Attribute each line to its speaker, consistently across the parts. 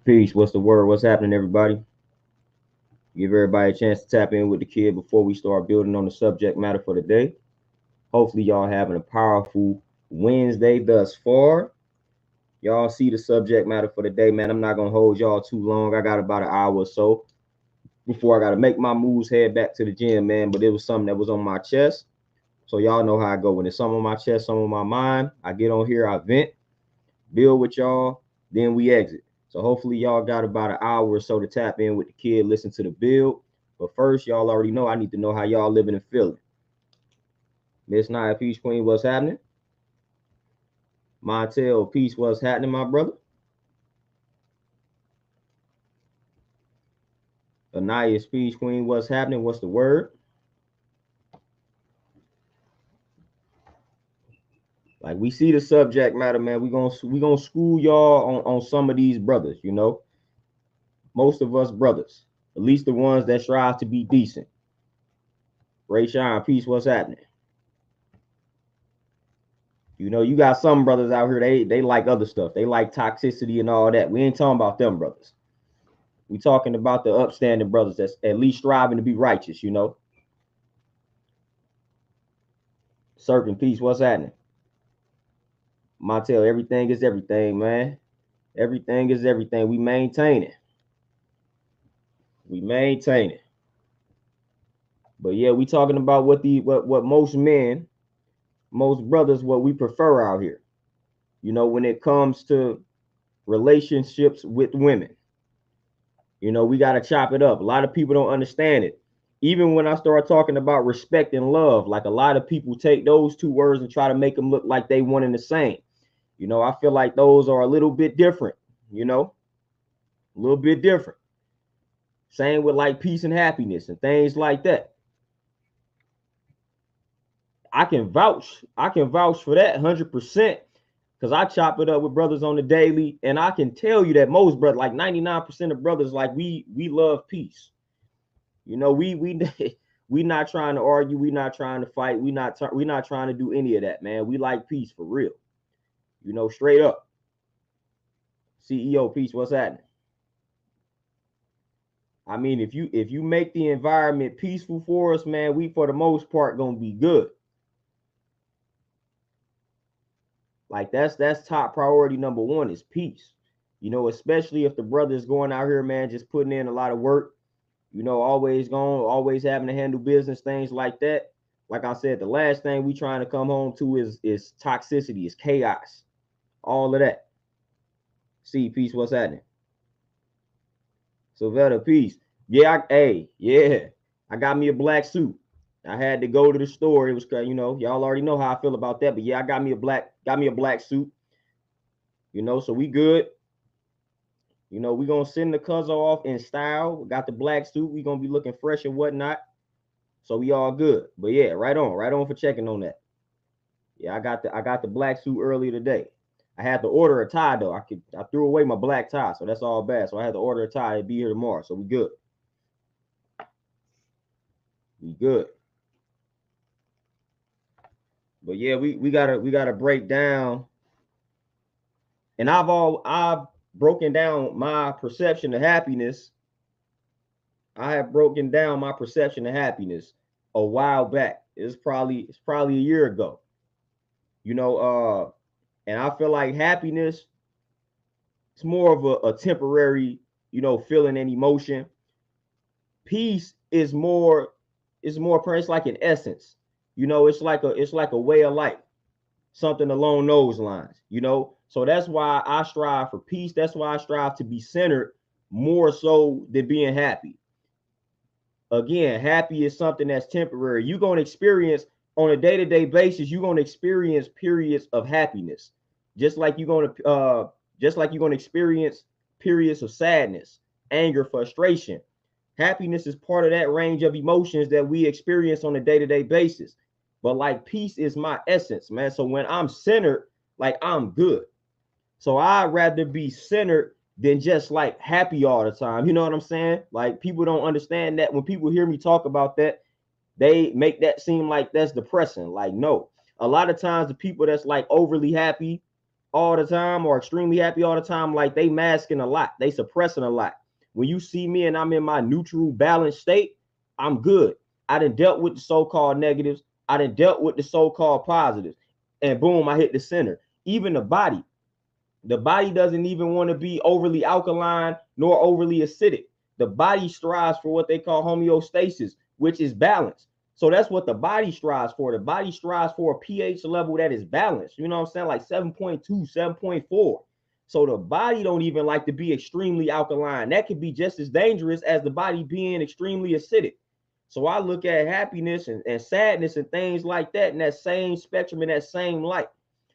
Speaker 1: Peace. What's the word? What's happening, everybody? Give everybody a chance to tap in with the kid before we start building on the subject matter for the day. Hopefully, y'all having a powerful Wednesday thus far. Y'all see the subject matter for the day, man. I'm not gonna hold y'all too long. I got about an hour or so before I gotta make my moves, head back to the gym, man. But it was something that was on my chest. So y'all know how I go. When it's something on my chest, something on my mind, I get on here, I vent, build with y'all, then we exit. So hopefully y'all got about an hour or so to tap in with the kid, listen to the build. But first, y'all already know I need to know how y'all living and feeling. Miss Nia, Peace Queen, what's happening? Montel, Peace, what's happening, my brother? Anaya, Peace Queen, what's happening? What's the word? Like we see the subject matter, man. We gonna school y'all on some of these brothers, you know. Most of us brothers, at least the ones that strive to be decent. Ray Shine, Peace, what's happening? You know, you got some brothers out here, they like other stuff. They like toxicity and all that. We ain't talking about them brothers. We talking about the upstanding brothers that's at least striving to be righteous, you know. Serpent Peace, what's happening? Montel, everything is everything, man. Everything is everything. We maintain it. We maintain it. But yeah, we talking about what most men, most brothers, what we prefer out here. You know, when it comes to relationships with women. You know, we got to chop it up. A lot of people don't understand it. Even when I start talking about respect and love, like a lot of people take those two words and try to make them look like they one and the same. You know, I feel like those are a little bit different, you know, a little bit different. Same with like peace and happiness and things like that. I can vouch for that 100% because I chop it up with brothers on the daily, and I can tell you that most brothers, like 99% of brothers, like we love peace. You know, we not trying to argue, we not trying to fight, we not trying to do any of that, man. We like peace for real. You know, straight up. CEO peace, what's happening? I mean, if you make the environment peaceful for us, man, we for the most part gonna be good. Like that's top priority number one is peace. You know, especially if the brother's going out here, man, just putting in a lot of work, you know, always going, always having to handle business, things like that. Like I said, the last thing we trying to come home to is toxicity, is chaos, all of that. See, peace, what's happening? Sylvetta, peace. Yeah, yeah. I got me a black suit. I had to go to the store. It was, you know, y'all already know how I feel about that. But yeah, I got me a black suit. You know, so we good. You know, we gonna send the cuzzo off in style. We got the black suit. We gonna be looking fresh and whatnot. So we all good. But yeah, right on for checking on that. Yeah, I got the black suit earlier today. I had to order a tie though. I threw away my black tie, so that's all bad. So I had to order a tie. It'll be here tomorrow. So we good. We good. But yeah, we gotta break down. And I've broken down my perception of happiness. I have broken down my perception of happiness a while back. It's probably a year ago. You know, and I feel like happiness is more of a temporary, you know, feeling and emotion. Peace is more it's like an essence. You know, it's like a way of life, something along those lines, you know. So that's why I strive for peace. That's why I strive to be centered more so than being happy. Again, happy is something that's temporary. You're going to experience on a day-to-day basis, you're going to experience periods of happiness. Just like you're going to just like you're going to experience periods of sadness, anger, frustration. Happiness is part of that range of emotions that we experience on a day-to-day basis. But like peace is my essence, man. So when I'm centered, like I'm good. So I'd rather be centered than just like happy all the time. You know what I'm saying? Like people don't understand that. When people hear me talk about that, they make that seem like that's depressing. Like, no. A lot of times the people that's like overly happy, all the time or extremely happy all the time, like they masking a lot, they suppressing a lot. When you see me and I'm in my neutral balanced state, I'm good. I done dealt with the so-called negatives, I done dealt with the so-called positives, and boom, I hit the center. Even the body doesn't even want to be overly alkaline nor overly acidic. The body strives for what they call homeostasis, which is balance. So that's what the body strives for. The body strives for a pH level that is balanced. You know what I'm saying? Like 7.2, 7.4. So the body don't even like to be extremely alkaline. That could be just as dangerous as the body being extremely acidic. So I look at happiness and sadness and things like that in that same spectrum, in that same light.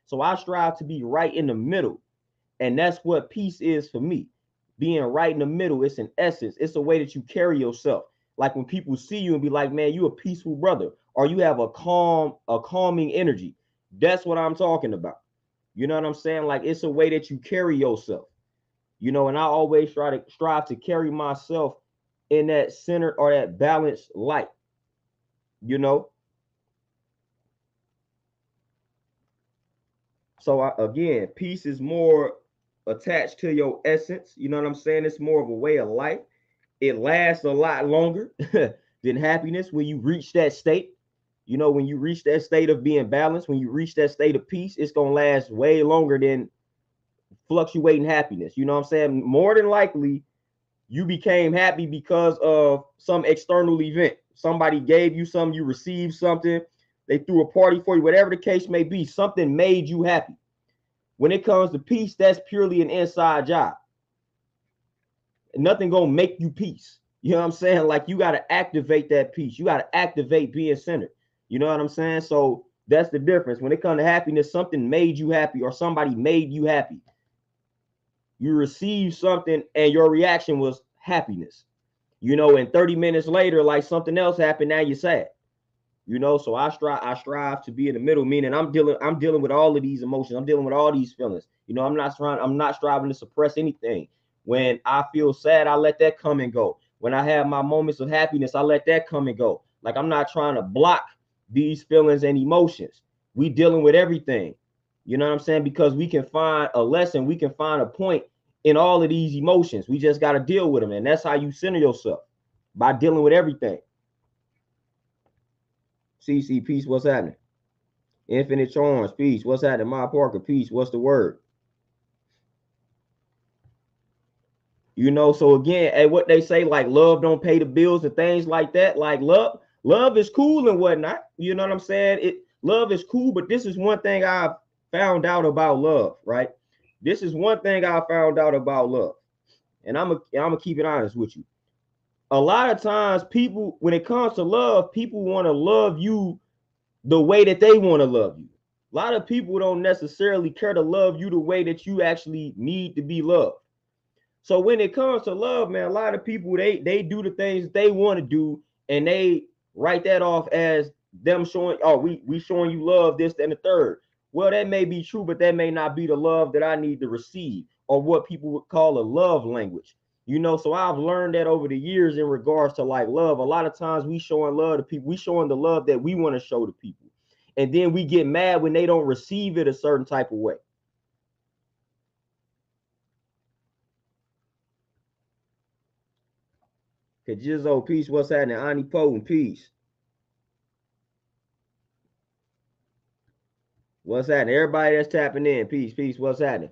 Speaker 1: So I strive to be right in the middle. And that's what peace is for me. Being right in the middle, it's an essence. It's a way that you carry yourself. Like when people see you and be like, man, you a peaceful brother, or you have a calming energy. That's what I'm talking about. You know what I'm saying? Like it's a way that you carry yourself. You know, and I always strive to carry myself in that center or that balanced light. You know, so again, peace is more attached to your essence. You know what I'm saying? It's more of a way of life. It lasts a lot longer than happiness when you reach that state. You know, when you reach that state of being balanced, when you reach that state of peace, it's going to last way longer than fluctuating happiness. You know what I'm saying? More than likely, you became happy because of some external event. Somebody gave you something, you received something, they threw a party for you, whatever the case may be, something made you happy. When it comes to peace, that's purely an inside job. Nothing gonna make you peace. You know what I'm saying? Like you gotta activate that peace. You gotta activate being centered. You know what I'm saying? So that's the difference. When it comes to happiness, something made you happy or somebody made you happy. You received something and your reaction was happiness. You know, and 30 minutes later, like something else happened, now you're sad. You know, so I strive to be in the middle, meaning I'm dealing with all of these emotions. I'm dealing with all these feelings. You know, I'm not striving to suppress anything. When I feel sad, I let that come and go. When I have my moments of happiness, I let that come and go. Like I'm not trying to block these feelings and emotions. We dealing with everything. You know what I'm saying? Because we can find a lesson, we can find a point in all of these emotions. We just got to deal with them. And that's how you center yourself, by dealing with everything. CC, peace, what's happening? Infinite Charms, peace, what's happening? My Parker, peace, what's the word? You know, so again, hey, what they say, like love don't pay the bills and things like that. Like love is cool and whatnot. You know what I'm saying? Love is cool, but this is one thing I've found out about love, right? This is one thing I found out about love. And I'm gonna keep it honest with you. A lot of times people, when it comes to love, people want to love you the way that they want to love you. A lot of people don't necessarily care to love you the way that you actually need to be loved. So when it comes to love, man, a lot of people they do the things they want to do, and they write that off as them showing, oh, we showing you love, this and the third. Well, that may be true, but that may not be the love that I need to receive, or what people would call a love language. You know, so I've learned that over the years in regards to like love. A lot of times we showing love to people, we showing the love that we want to show to people. And then we get mad when they don't receive it a certain type of way. Kajizo, peace. What's happening? Ani Potent, peace. What's happening? Everybody that's tapping in, peace, peace. What's happening?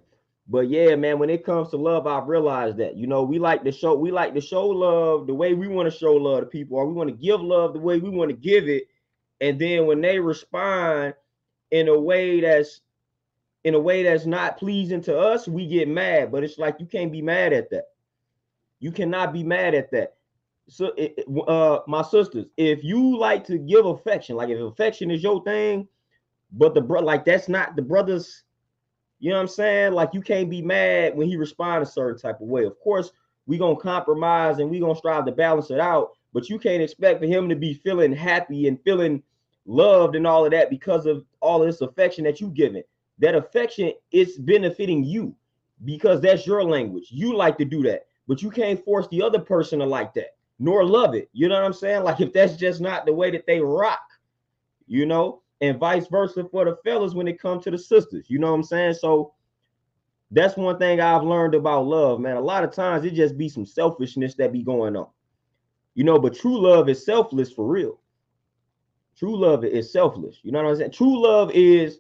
Speaker 1: But yeah, man, when it comes to love, I've realized that, you know, we like to show love the way we want to show love to people, or we want to give love the way we want to give it. And then when they respond in a way that's not pleasing to us, we get mad. But it's like you can't be mad at that. You cannot be mad at that. So my sisters, if you like to give affection, like if affection is your thing, but the brother, like that's not the brother's, you know what I'm saying? Like you can't be mad when he responds a certain type of way. Of course, we gonna compromise and we gonna strive to balance it out, but you can't expect for him to be feeling happy and feeling loved and all of that because of all of this affection that you give it. That affection is benefiting you because that's your language. You like to do that, but you can't force the other person to like that nor love it. You know what I'm saying? Like if that's just not the way that they rock, you know, and vice versa for the fellas when it comes to the sisters. You know what I'm saying? So That's one thing I've learned about love, man. A lot of times it just be some selfishness that be going on, you know, but true love is selfless for real. True love is selfless. You know what I'm saying? True love is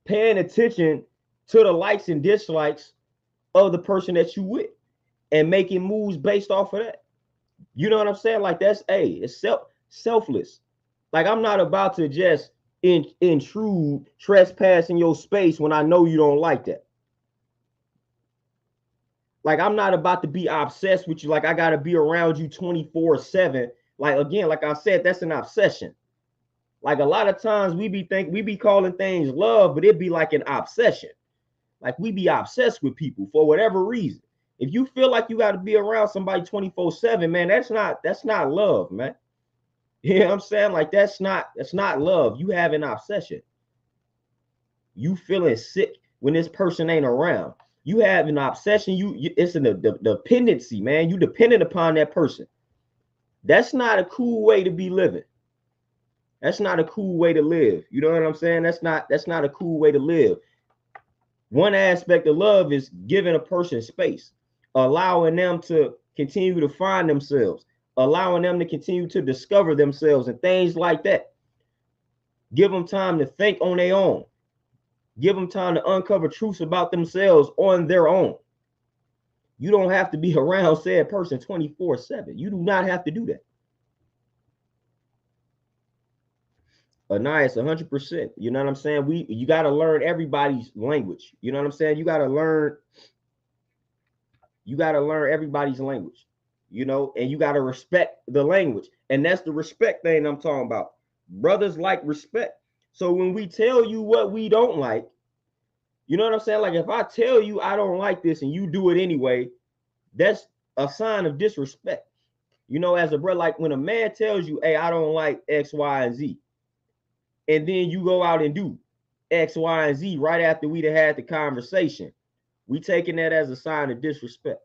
Speaker 1: paying attention to the likes and dislikes of the person that you with and making moves based off of that. You know what I'm saying? Like that's it's selfless. Like I'm not about to just intrude, trespass in your space when I know you don't like that. Like I'm not about to be obsessed with you. Like I gotta be around you 24/7. Like again, like I said, that's an obsession. Like a lot of times we be calling things love, but it be like an obsession. Like we be obsessed with people for whatever reason. If you feel like you got to be around somebody 24/7, man, that's not love, man. You know what I'm saying? Like that's not love. You have an obsession. You feeling sick when this person ain't around. You have an obsession. It's a dependency, man. You dependent upon that person. That's not a cool way to be living. That's not a cool way to live. You know what I'm saying? That's not a cool way to live. One aspect of love is giving a person space, allowing them to continue to find themselves, allowing them to continue to discover themselves and things like that. Give them time to think on their own. Give them time to uncover truths about themselves on their own. You don't have to be around said person 24/7. You do not have to do that. Nice, 100%. You know what I'm saying? You got to learn everybody's language. You know what I'm saying? You got to learn everybody's language, you know, and you got to respect the language. And that's the respect thing I'm talking about. Brothers like respect. So when we tell you what we don't like, you know what I'm saying? Like if I tell you I don't like this and you do it anyway, that's a sign of disrespect. You know, as a brother, like when a man tells you, hey, I don't like X, Y, and Z, and then you go out and do X, Y, and Z right after we'd have had the conversation, we taking that as a sign of disrespect.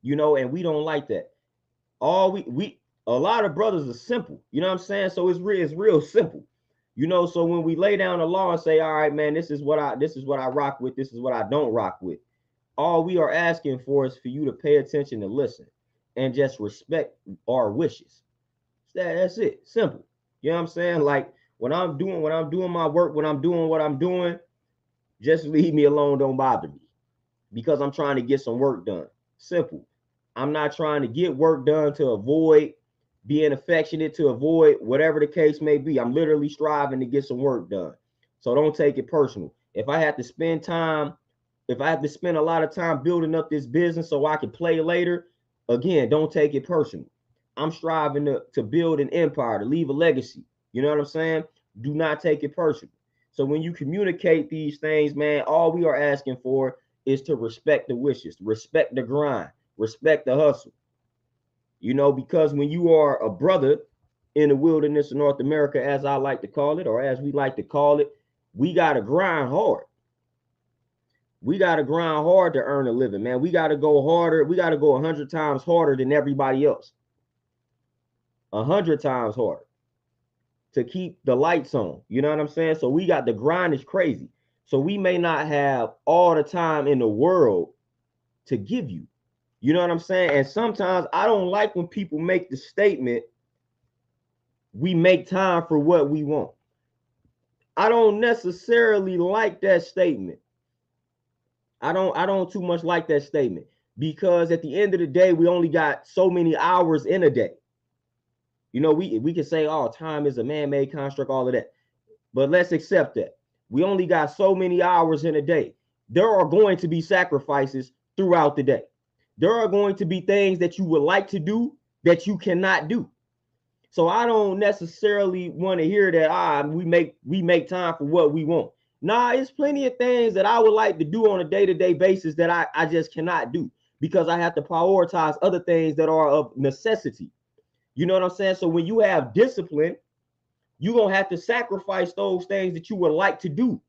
Speaker 1: You know, and we don't like that. A lot of brothers are simple, you know what I'm saying? So it's real simple. You know, so when we lay down the law and say, all right, man, this is what I rock with, this is what I don't rock with. All we are asking for is for you to pay attention and listen and just respect our wishes. That's it. Simple. You know what I'm saying? Like when I'm doing my work, when I'm doing what I'm doing, just leave me alone. Don't bother me because I'm trying to get some work done. Simple. I'm not trying to get work done to avoid being affectionate, to avoid whatever the case may be. I'm literally striving to get some work done. So don't take it personal. If I have to spend a lot of time building up this business so I can play later, again, don't take it personal. I'm striving to build an empire, to leave a legacy. You know what I'm saying? Do not take it personal. So when you communicate these things, man, all we are asking for is to respect the wishes, respect the grind, respect the hustle. You know, because when you are a brother in the wilderness of North America, as I like to call it, or as we like to call it, we got to grind hard. We got to grind hard to earn a living, man. We got to go harder. We got to go 100 times harder than everybody else. 100 times harder to keep the lights on. You know what I'm saying? So we got the grind is crazy. So we may not have all the time in the world to give you. You know what I'm saying? And sometimes I don't like when people make the statement, we make time for what we want. I don't necessarily like that statement. I don't too much like that statement because at the end of the day, we only got so many hours in a day. You know, we can say, oh, time is a man-made construct, all of that. But let's accept that. We only got so many hours in a day. There are going to be sacrifices throughout the day. There are going to be things that you would like to do that you cannot do. So I don't necessarily want to hear that we make time for what we want. Nah, it's plenty of things that I would like to do on a day-to-day basis that I just cannot do because I have to prioritize other things that are of necessity. You know what I'm saying? So when you have discipline, you're going to have to sacrifice those things that you would like to do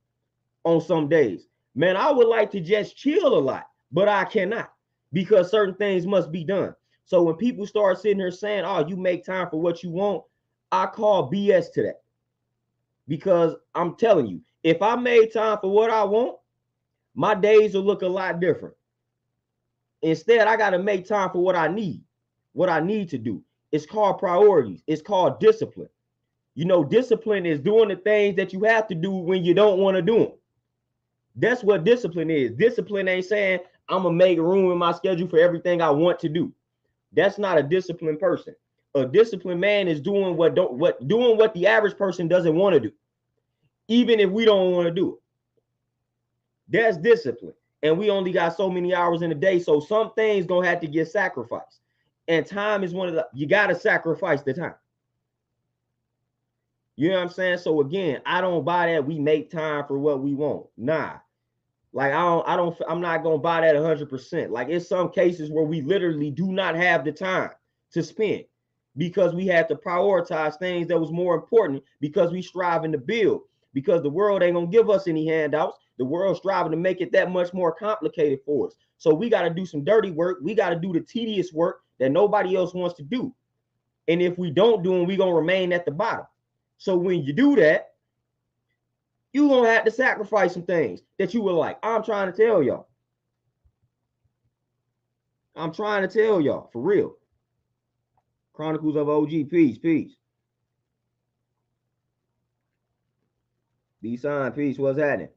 Speaker 1: on some days. Man, I would like to just chill a lot, but I cannot because certain things must be done. So when people start sitting here saying, oh, you make time for what you want, I call BS to that. Because I'm telling you, if I made time for what I want, my days will look a lot different. Instead, I got to make time for what I need to do. It's called priorities. It's called discipline. You know, discipline is doing the things that you have to do when you don't want to do them. That's what discipline is. Discipline ain't saying I'm going to make room in my schedule for everything I want to do. That's not a disciplined person. A disciplined man is doing what the average person doesn't want to do, even if we don't want to do it. That's discipline. And we only got so many hours in a day, so some things gonna have to get sacrificed. And time is one of the, you gotta sacrifice the time. You know what I'm saying? So again, I don't buy that we make time for what we want. Nah. Like I'm not gonna buy that 100%. Like it's some cases where we literally do not have the time to spend because we had to prioritize things that was more important because we striving to build, because the world ain't gonna give us any handouts. The world's striving to make it that much more complicated for us. So we got to do some dirty work. We got to do the tedious work that nobody else wants to do. And if we don't do them, we're going to remain at the bottom. So when you do that, you're going to have to sacrifice some things that you were like. I'm trying to tell y'all. I'm trying to tell y'all, for real. Chronicles of OG, peace, peace. D-Sign, peace, what's happening?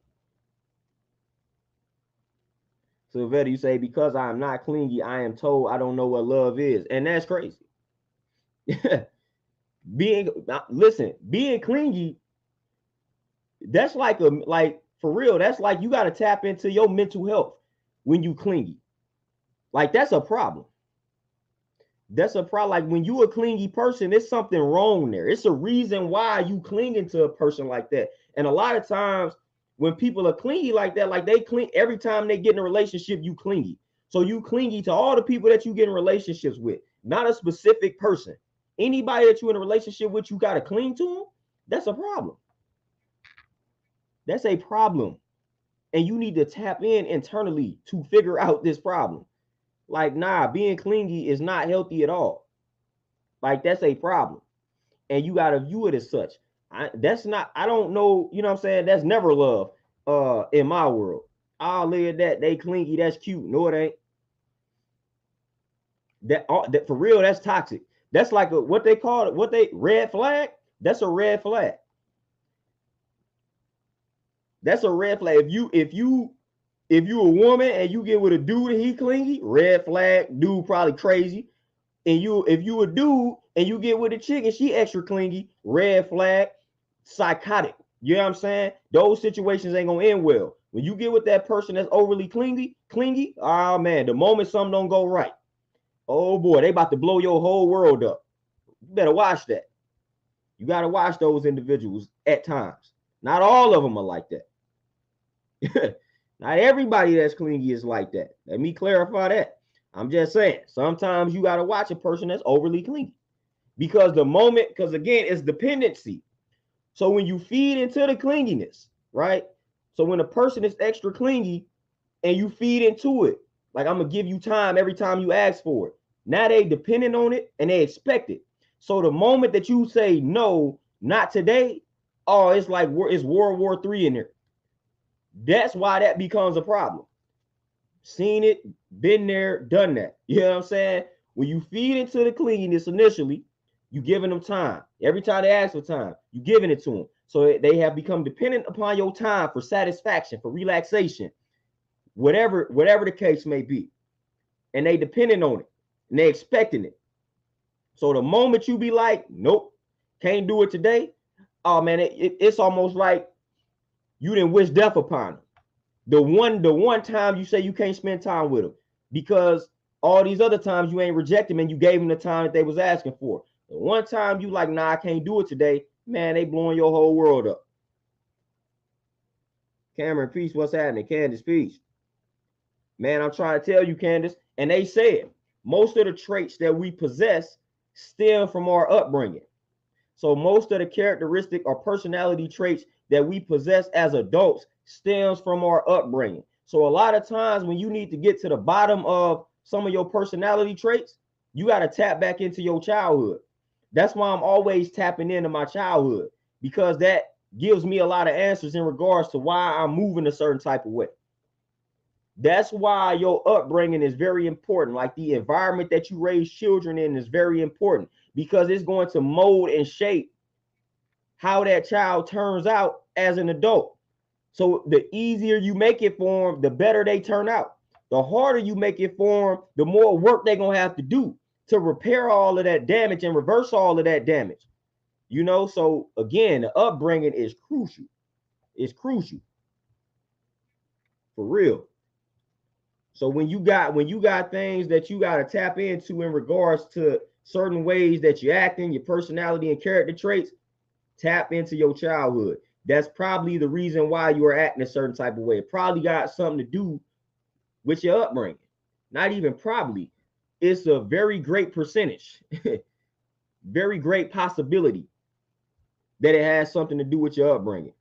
Speaker 1: Sylvetta, you say, because I am not clingy, I am told I don't know what love is. And that's crazy. being clingy, that's like for real, that's like you got to tap into your mental health when you clingy. Like that's a problem. That's a problem. Like when you a clingy person, there's something wrong there. It's a reason why you clinging to a person like that. And a lot of times when people are clingy like that, like they cling every time they get in a relationship, you clingy. So you clingy to all the people that you get in relationships with, not a specific person. Anybody that you in a relationship with, you got to cling to them. That's a problem. That's a problem. And you need to tap in internally to figure out this problem. Like, nah, being clingy is not healthy at all. Like, that's a problem. And you got to view it as such. I don't know, you know what I'm saying? That's never love in my world. I'll live that. They clingy, that's cute. No, it ain't. That for real, that's toxic. That's like what they call it, red flag? That's a red flag. That's a red flag. If you a woman and you get with a dude and he clingy, red flag, dude probably crazy. And if you a dude and you get with a chick and she extra clingy, red flag, psychotic. You know what I'm saying? Those situations ain't gonna end well. When you get with that person that's overly clingy, oh man, the moment something don't go right, oh boy, they about to blow your whole world up. You better watch that. You gotta watch those individuals at times. Not all of them are like that. Not everybody that's clingy is like that. Let me clarify that. I'm just saying, sometimes you got to watch a person that's overly clingy because again, it's dependency. So when you feed into the clinginess, right? So when a person is extra clingy and you feed into it, like I'm going to give you time every time you ask for it. Now they dependent on it and they expect it. So the moment that you say, no, not today, oh, it's like it's World War III in there. That's why that becomes a problem. Seen it, been there, done that. You know what I'm saying? When you feed into the clinginess initially, you giving them time. Every time they ask for time, you giving it to them. So they have become dependent upon your time for satisfaction, for relaxation, whatever the case may be. And they dependent on it and they expecting it. So the moment you be like, nope, can't do it today. Oh man, it's almost like you didn't wish death upon them. The one time you say you can't spend time with them because all these other times you ain't reject them and you gave them the time that they was asking for. The one time you like, nah, I can't do it today, man, they blowing your whole world up. Cameron, peace, what's happening? Candace, peace. Man, I'm trying to tell you, Candace, and they said most of the traits that we possess stem from our upbringing. So most of the characteristic or personality traits that we possess as adults stems from our upbringing. So a lot of times when you need to get to the bottom of some of your personality traits, you got to tap back into your childhood. That's why I'm always tapping into my childhood, because that gives me a lot of answers in regards to why I'm moving a certain type of way. That's why your upbringing is very important. Like the environment that you raise children in is very important because it's going to mold and shape how that child turns out as an adult. So the easier you make it for them, the better they turn out. The harder you make it for them, the more work they're going to have to do to repair all of that damage and reverse all of that damage. You know, so again, the upbringing is crucial. It's crucial. For real. So when you got things that you got to tap into in regards to certain ways that you act in, your personality and character traits, tap into your childhood. That's probably the reason why you are acting a certain type of way. It probably got something to do with your upbringing. Not even probably. It's a very great percentage, very great possibility that it has something to do with your upbringing.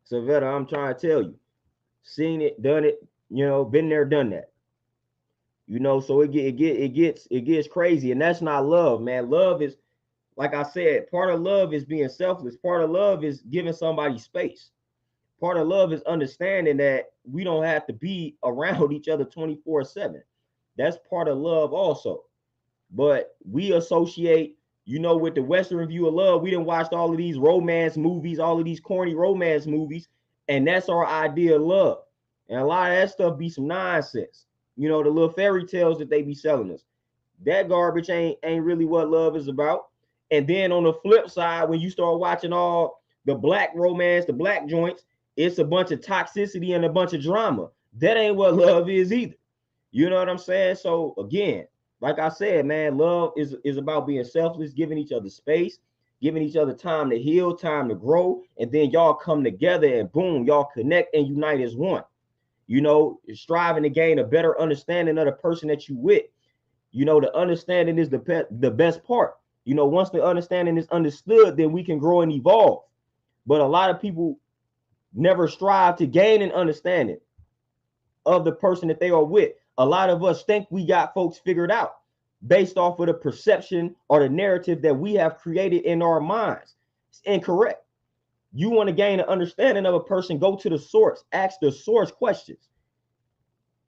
Speaker 1: So Veta, I'm trying to tell you, seen it, done it, you know, been there, done that. You know, so it gets crazy, and that's not love, man. Love is, like I said, part of love is being selfless. Part of love is giving somebody space. Part of love is understanding that we don't have to be around each other 24/7. That's part of love also. But we associate, you know, with the Western view of love, we done watched all of these romance movies, all of these corny romance movies, and that's our idea of love. And a lot of that stuff be some nonsense. You know, the little fairy tales that they be selling us. That garbage ain't really what love is about. And then on the flip side, when you start watching all the black romance, the black joints, it's a bunch of toxicity and a bunch of drama. That ain't what love is either. You know what I'm saying? So again, like I said, man, love is about being selfless, giving each other space, giving each other time to heal, time to grow, and then y'all come together and boom, y'all connect and unite as one. You know, striving to gain a better understanding of the person that you with. You know, the understanding is the best part. You know, once the understanding is understood, then we can grow and evolve. But a lot of people never strive to gain an understanding of the person that they are with. A lot of us think we got folks figured out based off of the perception or the narrative that we have created in our minds. It's incorrect. You want to gain an understanding of a person, go to the source, ask the source questions.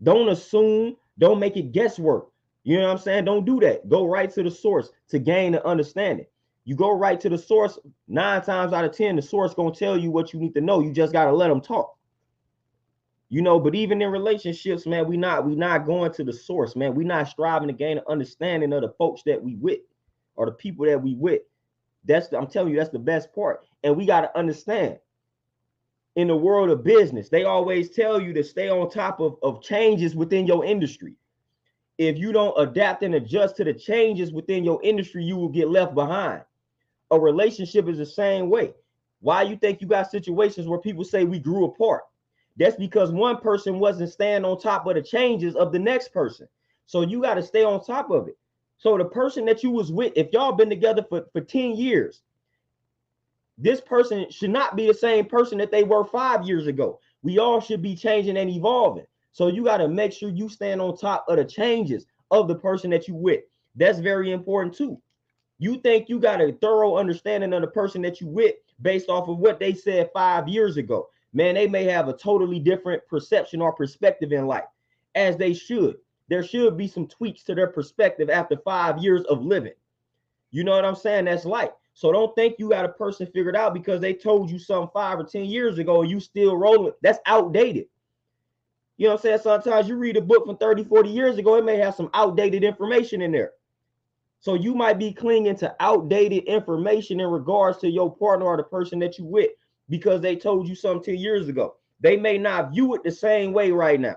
Speaker 1: Don't assume, don't make it guesswork. You know what I'm saying? Don't do that. Go right to the source to gain an understanding. You go right to the source, 9 times out of 10, the source gonna tell you what you need to know. You just gotta let them talk. You know, but even in relationships, man, we not going to the source, man. We not striving to gain an understanding of the folks that we with or the people that we with. I'm telling you, that's the best part. And we got to understand, in the world of business, they always tell you to stay on top of changes within your industry. If you don't adapt and adjust to the changes within your industry, you will get left behind. A relationship is the same way. Why you think you got situations where people say we grew apart? That's because one person wasn't staying on top of the changes of the next person. So you got to stay on top of it. So the person that you was with, if y'all been together for 10 years, this person should not be the same person that they were 5 years ago. We all should be changing and evolving. So you got to make sure you stand on top of the changes of the person that you with. That's very important too. You think you got a thorough understanding of the person that you with based off of what they said 5 years ago. Man, they may have a totally different perception or perspective in life, as they should. There should be some tweaks to their perspective after 5 years of living. You know what I'm saying? That's life. So don't think you got a person figured out because they told you something 5 or 10 years ago and you still rolling. That's outdated. You know what I'm saying? Sometimes you read a book from 30, 40 years ago, it may have some outdated information in there. So you might be clinging to outdated information in regards to your partner or the person that you with because they told you something 10 years ago. They may not view it the same way right now,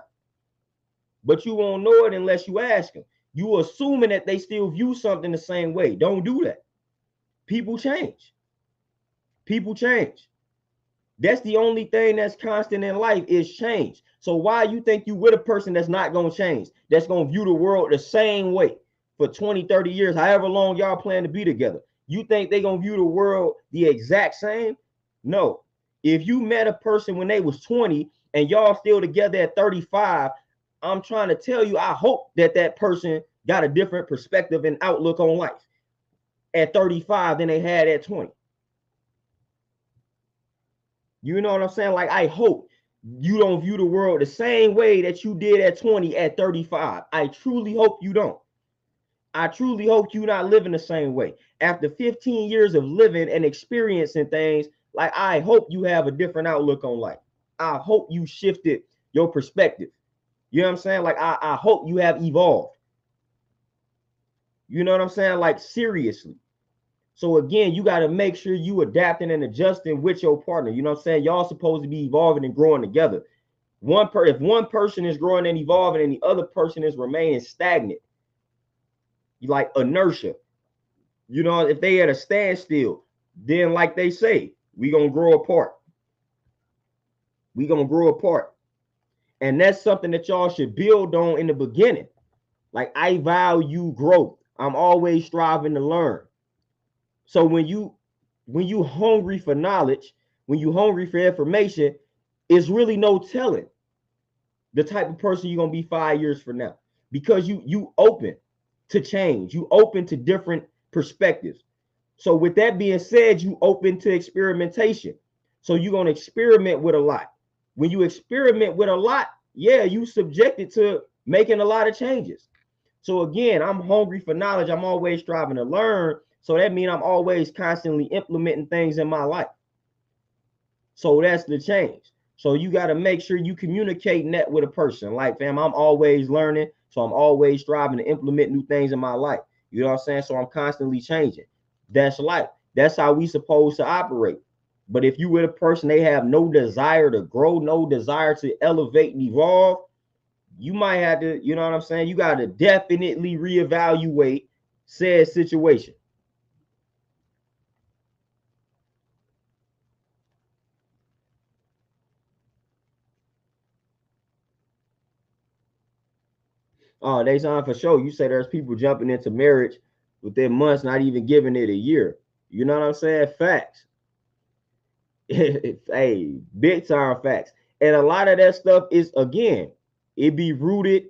Speaker 1: but you won't know it unless you ask them. You assuming that they still view something the same way. Don't do that. People change. People change. That's the only thing that's constant in life is change. So why you think you with a person that's not going to change, that's going to view the world the same way for 20, 30 years, however long y'all plan to be together? You think they're going to view the world the exact same? No. If you met a person when they was 20 and y'all still together at 35, I'm trying to tell you, I hope that that person got a different perspective and outlook on life at 35 than they had at 20. You know what I'm saying? Like, I hope. You don't view the world the same way that you did at 20, at 35. I truly hope you don't. I truly hope you're not living the same way. After 15 years of living and experiencing things, like, I hope you have a different outlook on life. I hope you shifted your perspective. You know what I'm saying? Like, I hope you have evolved. You know what I'm saying? Like, seriously. So again, you got to make sure you adapting and adjusting with your partner. You know what I'm saying? Y'all supposed to be evolving and growing together. If one person is growing and evolving and the other person is remaining stagnant, you like inertia. You know, if they at a standstill, then like they say, we gonna grow apart. We gonna grow apart. And that's something that y'all should build on in the beginning. Like, I value growth. I'm always striving to learn. So when you hungry for knowledge, when you hungry for information, it's really no telling the type of person you're gonna be 5 years from now, because you open to change, you open to different perspectives. So with that being said, you open to experimentation. So you're gonna experiment with a lot. When you experiment with a lot, yeah, you subjected to making a lot of changes. So again, I'm hungry for knowledge. I'm always striving to learn. So that means I'm always constantly implementing things in my life. So that's the change. So you got to make sure you communicate that with a person. Like, fam, I'm always learning. So I'm always striving to implement new things in my life. You know what I'm saying? So I'm constantly changing. That's life. That's how we supposed to operate. But if you with a person, they have no desire to grow, no desire to elevate and evolve, you might have to, you know what I'm saying? You got to definitely reevaluate said situation. Oh, they signed for sure. You say there's people jumping into marriage within months, not even giving it a year. You know what I'm saying? Facts. Hey, big time facts. And a lot of that stuff is, again, it be rooted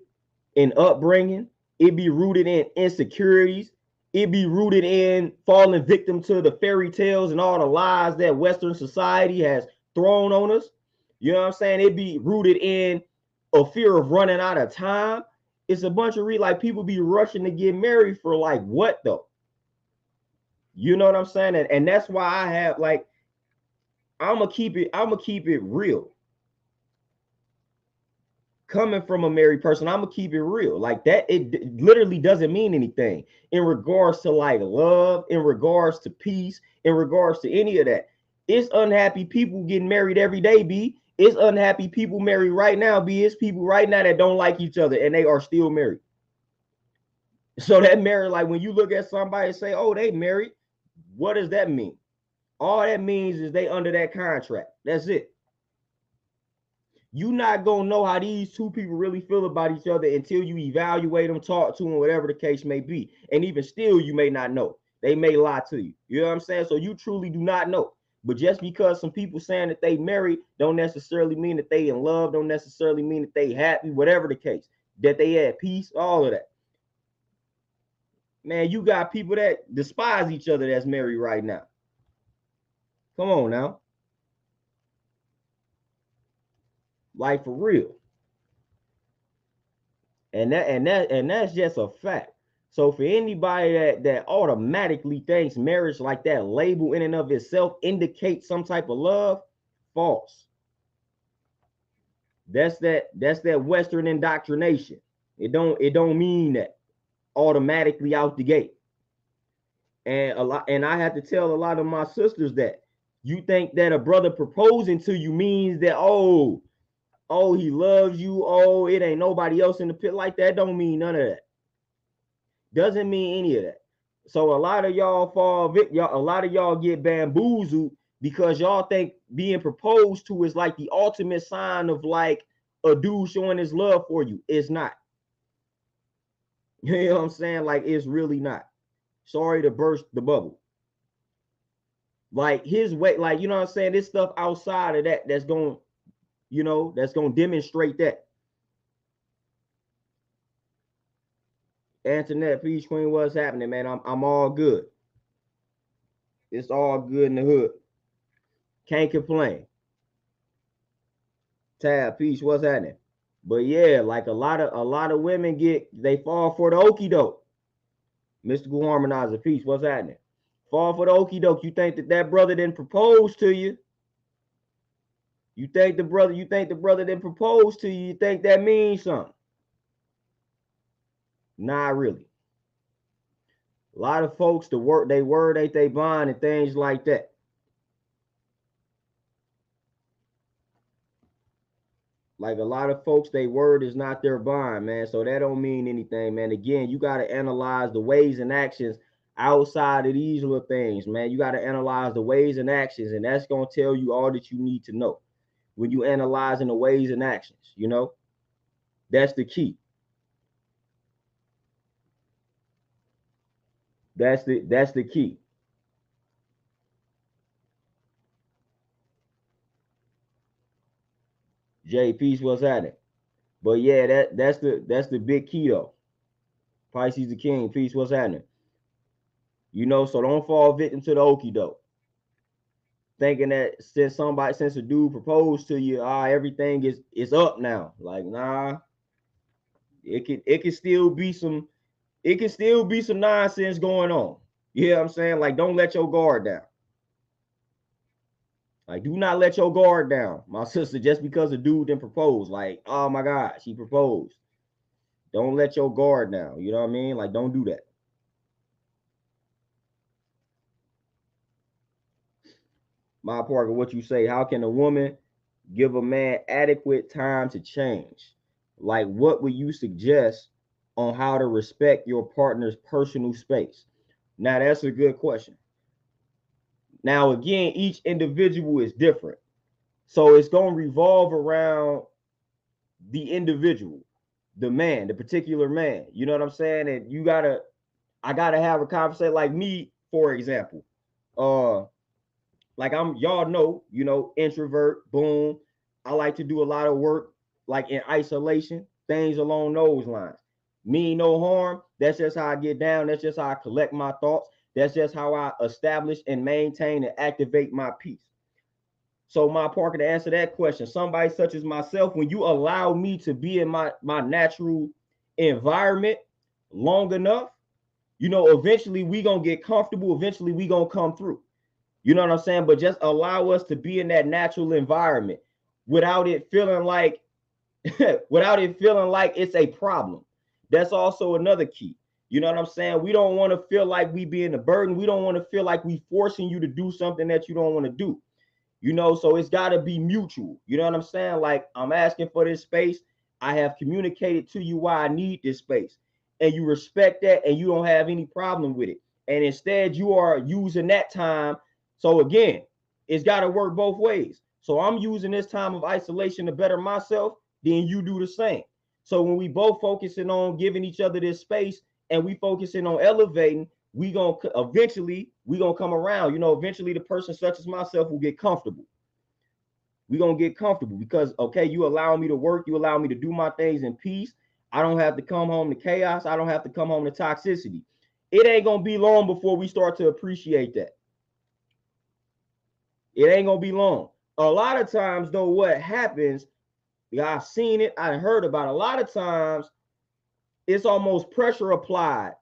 Speaker 1: in upbringing, it be rooted in insecurities, it be rooted in falling victim to the fairy tales and all the lies that Western society has thrown on us. You know what I'm saying? It be rooted in a fear of running out of time. It's a bunch of like, people be rushing to get married for like what though? You know what I'm saying? And that's why I have like, I'm gonna keep it real. Coming from a married person, I'm gonna keep it real. Like that, it literally doesn't mean anything in regards to like love, in regards to peace, in regards to any of that. It's unhappy people getting married every day, B. It's unhappy people married right now, B. It's people right now that don't like each other and they are still married. So that marriage, like when you look at somebody and say, oh, they married, what does that mean? All that means is they under that contract. That's it. You're not gonna know how these two people really feel about each other until you evaluate them, talk to them, whatever the case may be. And even still, you may not know. They may lie to you. You know what I'm saying? So you truly do not know. But just because some people saying that they married don't necessarily mean that they in love, don't necessarily mean that they happy, whatever the case, that they at peace, all of that. Man, you got people that despise each other that's married right now. Come on now. Like for real. And that's just a fact. So for anybody that automatically thinks marriage like that label in and of itself indicates some type of love, false. That's that Western indoctrination. It don't mean that automatically out the gate. And I have to tell a lot of my sisters that you think that a brother proposing to you means that, oh, he loves you, oh, it ain't nobody else in the pit. Like that don't mean none of that. Doesn't mean any of that. So a lot of y'all a lot of y'all get bamboozled because y'all think being proposed to is like the ultimate sign of like a dude showing his love for you. It's not. You know what I'm saying? Like, it's really not. Sorry to burst the bubble. Like his way, like, you know what I'm saying? This stuff outside of that that's going, that's going to demonstrate that. Antoinette, Peace Queen, what's happening, man? I'm all good. It's all good in the hood. Can't complain. Tab, peace, what's happening? But yeah, like a lot of women they fall for the okie doke. Mystical harmonizer, peace, what's happening? Fall for the okie doke. You think that brother didn't propose to you? You think the brother didn't propose to you? You think that means something? Not really. A lot of folks, they word ain't they bond and things like that. Like a lot of folks, they word is not their bond, man. So that don't mean anything, man. Again, you got to analyze the ways and actions outside of these little things, man. You got to analyze the ways and actions, and that's going to tell you all that you need to know when you analyzing the ways and actions, you know? That's the key. That's the key. Jay, peace, what's happening? But yeah, that's the big key though. Pisces the king, peace, what's happening? You know, so don't fall victim to the okie doke. Thinking that since a dude proposed to you, everything is up now. Like, nah, it can still be some nonsense going on. You know what I'm saying? Like, don't let your guard down. Like, do not let your guard down, my sister, just because a dude didn't propose. Like, oh my God, she proposed. Don't let your guard down. You know what I mean? Like, don't do that. My Parker, what you say? How can a woman give a man adequate time to change? Like, what would you suggest on how to respect your partner's personal space? Now, that's a good question. Now, again, each individual is different. So it's going to revolve around the individual, the man, the particular man. You know what I'm saying? And I gotta have a conversation. Like me, for example. Like y'all know, introvert, boom. I like to do a lot of work like in isolation, things along those lines. Mean no harm. That's just how I get down. That's just how I collect my thoughts. That's just how I establish and maintain and activate my peace. So, my Parker, to answer that question, somebody such as myself, when you allow me to be in my natural environment long enough, eventually we gonna get comfortable. Eventually we gonna come through. You know what I'm saying? But just allow us to be in that natural environment without it feeling like it's a problem. That's also another key. You know what I'm saying? We don't want to feel like we being a burden. We don't want to feel like we forcing you to do something that you don't want to do. So it's got to be mutual. You know what I'm saying? Like, I'm asking for this space. I have communicated to you why I need this space, and you respect that, and you don't have any problem with it. And instead, you are using that time. So again, it's got to work both ways. So I'm using this time of isolation to better myself, then you do the same. So when we both focusing on giving each other this space and we focusing on elevating, we gonna come around. Eventually the person such as myself will get comfortable. We gonna get comfortable because, okay, you allow me to work, you allow me to do my things in peace. I don't have to come home to chaos. I don't have to come home to toxicity. It ain't gonna be long before we start to appreciate that. It ain't gonna be long. A lot of times though, what happens, I've seen it, I heard about it. A lot of times it's almost pressure applied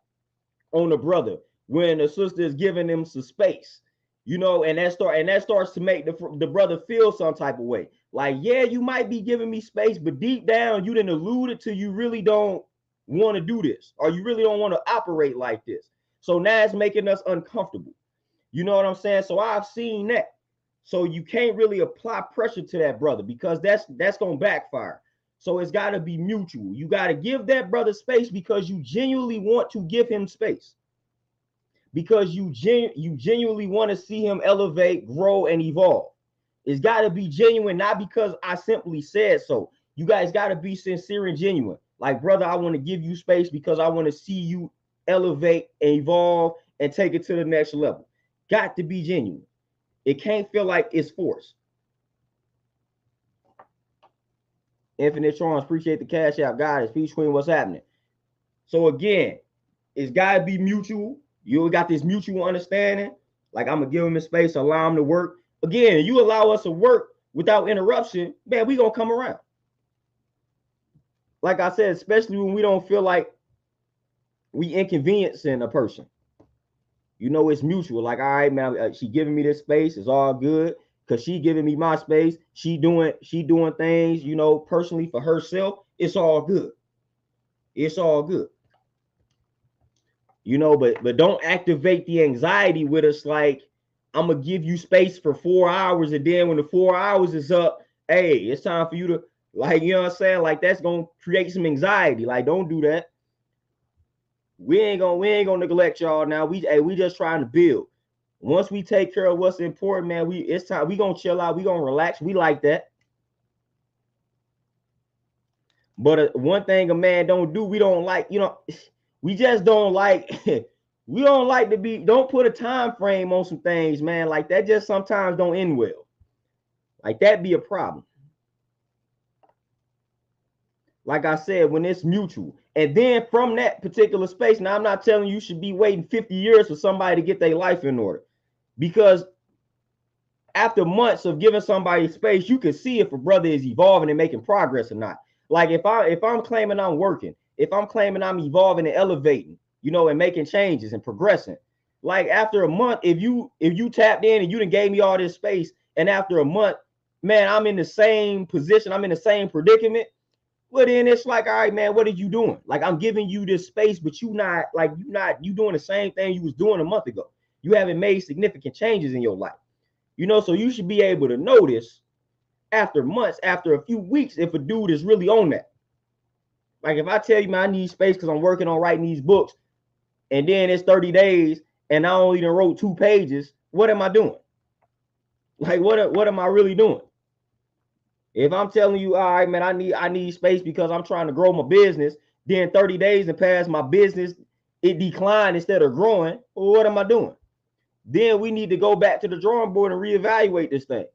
Speaker 1: on the brother when the sister is giving him some space, and that starts to make the brother feel some type of way. Like, yeah, you might be giving me space, but deep down you didn't allude it to you really don't want to do this, or you really don't want to operate like this. So now it's making us uncomfortable. You know what I'm saying? So I've seen that. So you can't really apply pressure to that brother because that's gonna backfire. So it's got to be mutual. You got to give that brother space because you genuinely want to give him space. Because you genuinely want to see him elevate, grow, and evolve. It's got to be genuine, not because I simply said so. You guys got to be sincere and genuine. Like, brother, I want to give you space because I want to see you elevate, evolve, and take it to the next level. Got to be genuine. It can't feel like it's forced. Infinite Charms, appreciate the cash out. Guys, Peace Queen, what's happening? So again, it's got to be mutual. You got this mutual understanding. Like, I'm going to give him his space, allow him to work. Again, you allow us to work without interruption, man, we gonna come around. Like I said, especially when we don't feel like we inconveniencing a person. You know, it's mutual. Like, all right, man, she giving me this space. It's all good because she giving me my space. She doing things, you know, personally for herself. It's all good. It's all good. You know, but don't activate the anxiety with us. Like, I'm gonna give you space for 4 hours, and then when the 4 hours is up, hey, it's time for you to, like, you know what I'm saying? Like, that's gonna create some anxiety. Like, don't do that. We ain't gonna neglect y'all now. We just trying to build. Once we take care of what's important, man, it's time. We gonna chill out. We gonna relax. We like that. But one thing a man don't do, we don't like, you know, we just don't like, we don't like to be, don't put a time frame on some things, man. Like that just sometimes don't end well. Like that be a problem. Like I said, when it's mutual. And then from that particular space, now I'm not telling you should be waiting 50 years for somebody to get their life in order. Because after months of giving somebody space, you can see if a brother is evolving and making progress or not. Like if I'm claiming I'm working, if I'm claiming I'm evolving and elevating, you know, and making changes and progressing. Like after a month, if you tapped in and you done gave me all this space, and after a month, man, I'm in the same position, I'm in the same predicament. Well, then it's like, all right, man, what are you doing? Like I'm giving you this space, but you doing the same thing you was doing a month ago. You haven't made significant changes in your life. You know, so you should be able to notice after months, after a few weeks, if a dude is really on that. Like if I tell you, man, I need space because I'm working on writing these books, and then it's 30 days and I only done wrote 2 pages, what am I doing? Like what am I really doing? If I'm telling you, all right, man, I need space because I'm trying to grow my business, then 30 days and past, my business, it declined instead of growing, well, what am I doing? Then we need to go back to the drawing board and reevaluate this thing.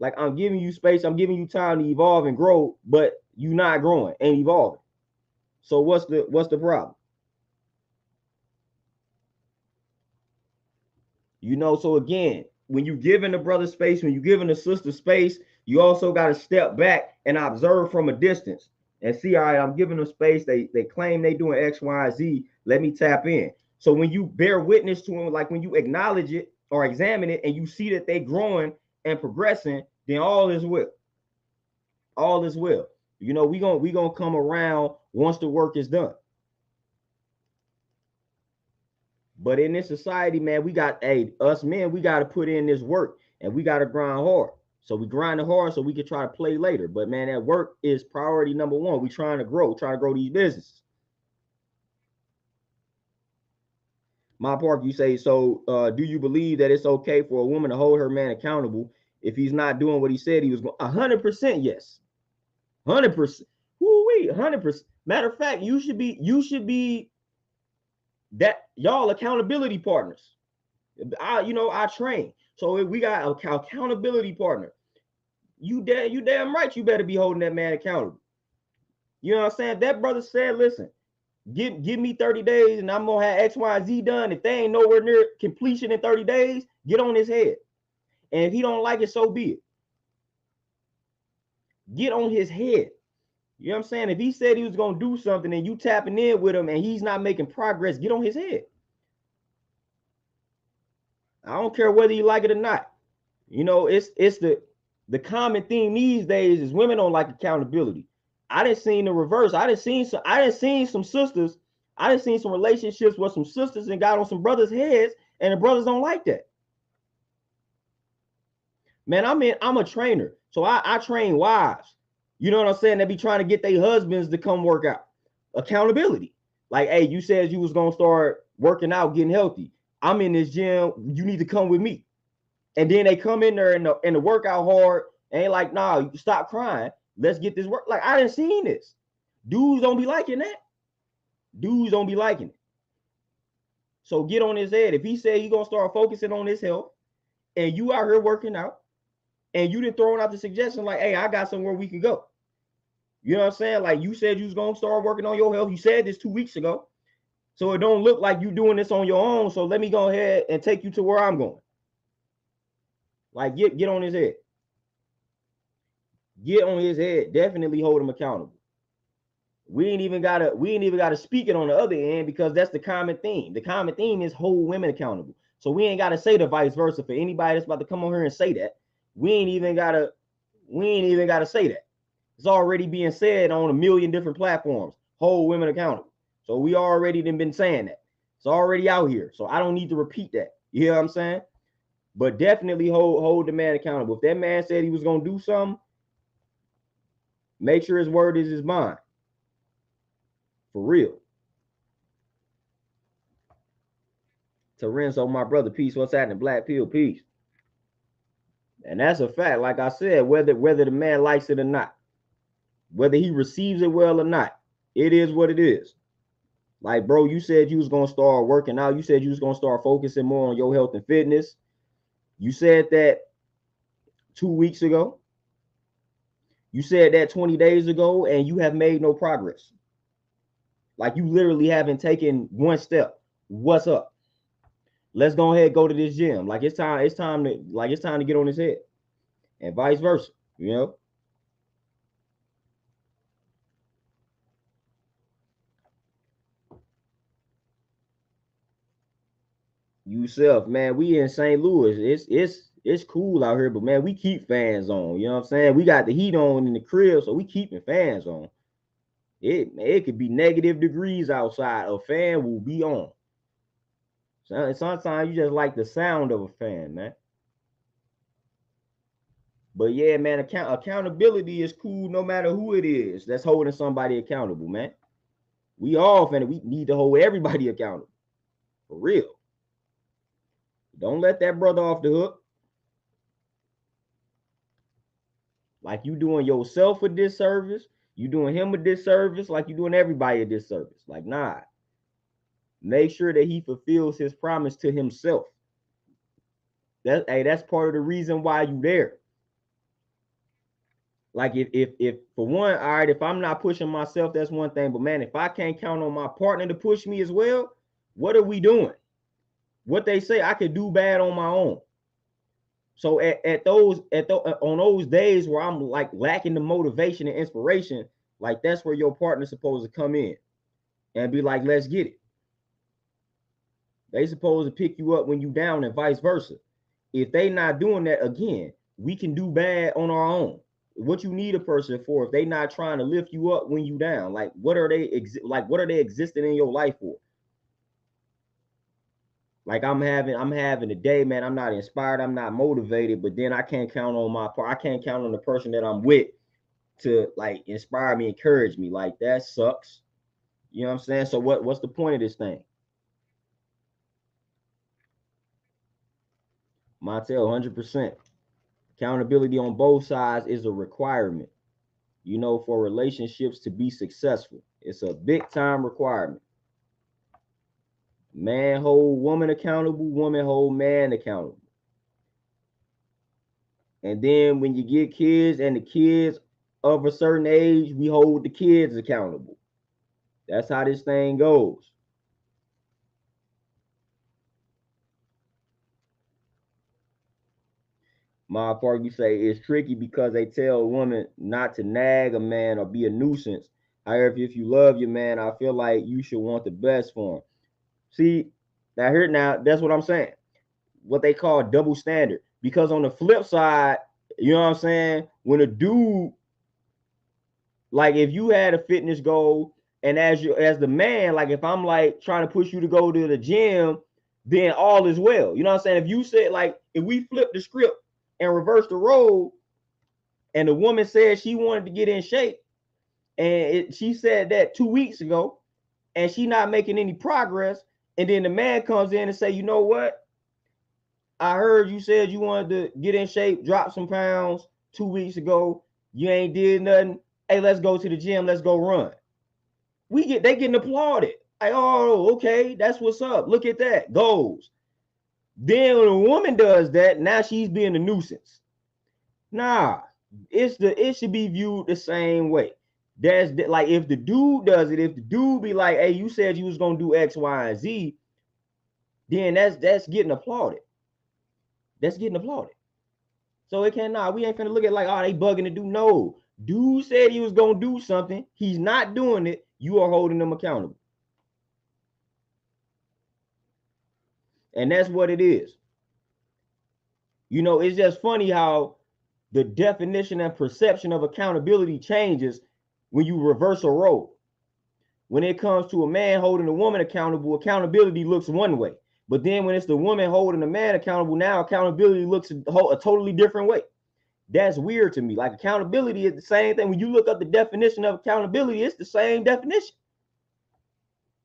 Speaker 1: Like I'm giving you space, I'm giving you time to evolve and grow, but you're not growing and evolving. So what's the problem? You know, so again, when you giving a brother space, when you giving a sister space, you also got to step back and observe from a distance and see, all right, I'm giving them space. They claim they doing X, Y, Z. Let me tap in. So when you bear witness to them, like when you acknowledge it or examine it and you see that they growing and progressing, then all is well. All is well. You know, we gonna come around once the work is done. But in this society, man, we got us men, we got to put in this work and we got to grind hard. So we grind hard so we can try to play later. But man, that work is priority number one. We trying to grow these businesses. My Park, you say, so do you believe that it's okay for a woman to hold her man accountable if he's not doing what he said he was going? 100% yes. 100%. Woo-wee, 100%. Matter of fact, you should be that y'all accountability partners. I train. So we got an accountability partner. You damn right you better be holding that man accountable. You know what I'm saying? That brother said, listen, give me 30 days and I'm gonna have X, Y, Z done. If they ain't nowhere near completion in 30 days, get on his head. And if he don't like it, so be it. Get on his head. You know what I'm saying? If he said he was gonna do something and you tapping in with him and he's not making progress, get on his head. I don't care whether you like it or not. You know, it's the common theme these days is women don't like accountability. I didn't see the reverse. I didn't see some sisters. I didn't see some relationships where some sisters and got on some brothers' heads, and the brothers don't like that. Man, I'm a trainer, so I train wives. You know what I'm saying? They be trying to get their husbands to come work out. Accountability. Like, hey, you said you was gonna start working out, getting healthy. I'm in this gym. You need to come with me. And then they come in there and the workout hard and they like, nah, you stop crying. Let's get this work. Like, I didn't see this. Dudes don't be liking that. Dudes don't be liking it. So get on his head. If he said he's gonna start focusing on his health and you out here working out and you didn't throw out the suggestion like, hey, I got somewhere we can go. You know what I'm saying? Like you said you was gonna start working on your health. You said this 2 weeks ago. So it don't look like you doing this on your own. So let me go ahead and take you to where I'm going. Like get on his head. Get on his head. Definitely hold him accountable. We ain't even gotta speak it on the other end, because that's the common theme. The common theme is hold women accountable. So we ain't gotta say the vice versa for anybody that's about to come on here and say that. We ain't even gotta say that. It's already being said on a million different platforms. Hold women accountable. So we already been saying that. It's already out here. So I don't need to repeat that. You hear what I'm saying? But definitely hold the man accountable. If that man said he was gonna do something, make sure his word is his bond. For real. Terenzo, my brother, peace. What's happening? Black Pill, peace. And that's a fact. Like I said, whether the man likes it or not, whether he receives it well or not, it is what it is. Like, bro, you said you was gonna start working out. You said you was gonna start focusing more on your health and fitness. You said that 2 weeks ago. You said that 20 days ago, and you have made no progress. Like, you literally haven't taken one step. What's up? Let's go ahead and go to this gym. Like, it's time to get on his head. And vice versa, you know. Yourself, man, we in St. Louis. It's cool out here, but man, we keep fans on. You know what I'm saying? We got the heat on in the crib, so we keeping fans on. It could be negative degrees outside. A fan will be on. So sometimes you just like the sound of a fan, man. But yeah, man, accountability is cool no matter who it is that's holding somebody accountable, man. We need to hold everybody accountable. For real. Don't let that brother off the hook. Like, you doing yourself a disservice, you doing him a disservice, like you doing everybody a disservice. Like, nah. Make sure that he fulfills his promise to himself. That's part of the reason why you there. Like, if for one, all right, if I'm not pushing myself, that's one thing. But man, if I can't count on my partner to push me as well, what are we doing? What they say, I could do bad on my own. So on those days where I'm like lacking the motivation and inspiration, like, that's where your partner's supposed to come in and be like, let's get it. They supposed to pick you up when you down, and vice versa. If they not doing that, again, we can do bad on our own. What you need a person for if they not trying to lift you up when you down? Like, what are they existing in your life for? Like, I'm having a day, man. I'm not inspired. I'm not motivated. But then I can't count on my part. I can't count on the person that I'm with to like inspire me, encourage me. Like, that sucks. You know what I'm saying? So what's the point of this thing? Montel, 100%. Accountability on both sides is a requirement, you know, for relationships to be successful. It's a big time requirement. Man hold woman accountable, woman hold man accountable. And then when you get kids and the kids of a certain age, we hold the kids accountable. That's how this thing goes. My part, you say it's tricky because they tell a woman not to nag a man or be a nuisance. However, if you love your man, I feel like you should want the best for him. See, now that's what I'm saying. What they call double standard. Because on the flip side, you know what I'm saying? When a dude, like, if you had a fitness goal, and as the man, like, if I'm like trying to push you to go to the gym, then all is well. You know what I'm saying? If you said, like, if we flip the script and reverse the role, and the woman said she wanted to get in shape, and she said that 2 weeks ago, and she not making any progress, and then the man comes in and say, you know what? I heard you said you wanted to get in shape, drop some pounds 2 weeks ago. You ain't did nothing. Hey, let's go to the gym. Let's go run. They getting applauded. Like, oh, okay, that's what's up. Look at that. Goals. Then when a woman does that, now she's being a nuisance. Nah, it should be viewed the same way. That's like, if the dude does it, if the dude be like, hey, you said you was gonna do X, Y, and Z, then that's getting applauded. That's getting applauded. So it cannot. We ain't finna look at like, oh, they bugging to do. No, dude said he was gonna do something. He's not doing it. You are holding them accountable, and that's what it is. You know, it's just funny how the definition and perception of accountability changes when you reverse a role. When it comes to a man holding a woman accountable, accountability looks one way. But then when it's the woman holding a man accountable, now accountability looks a totally different way. That's weird to me. Like accountability is the same thing. When you look up the definition of accountability, it's the same definition.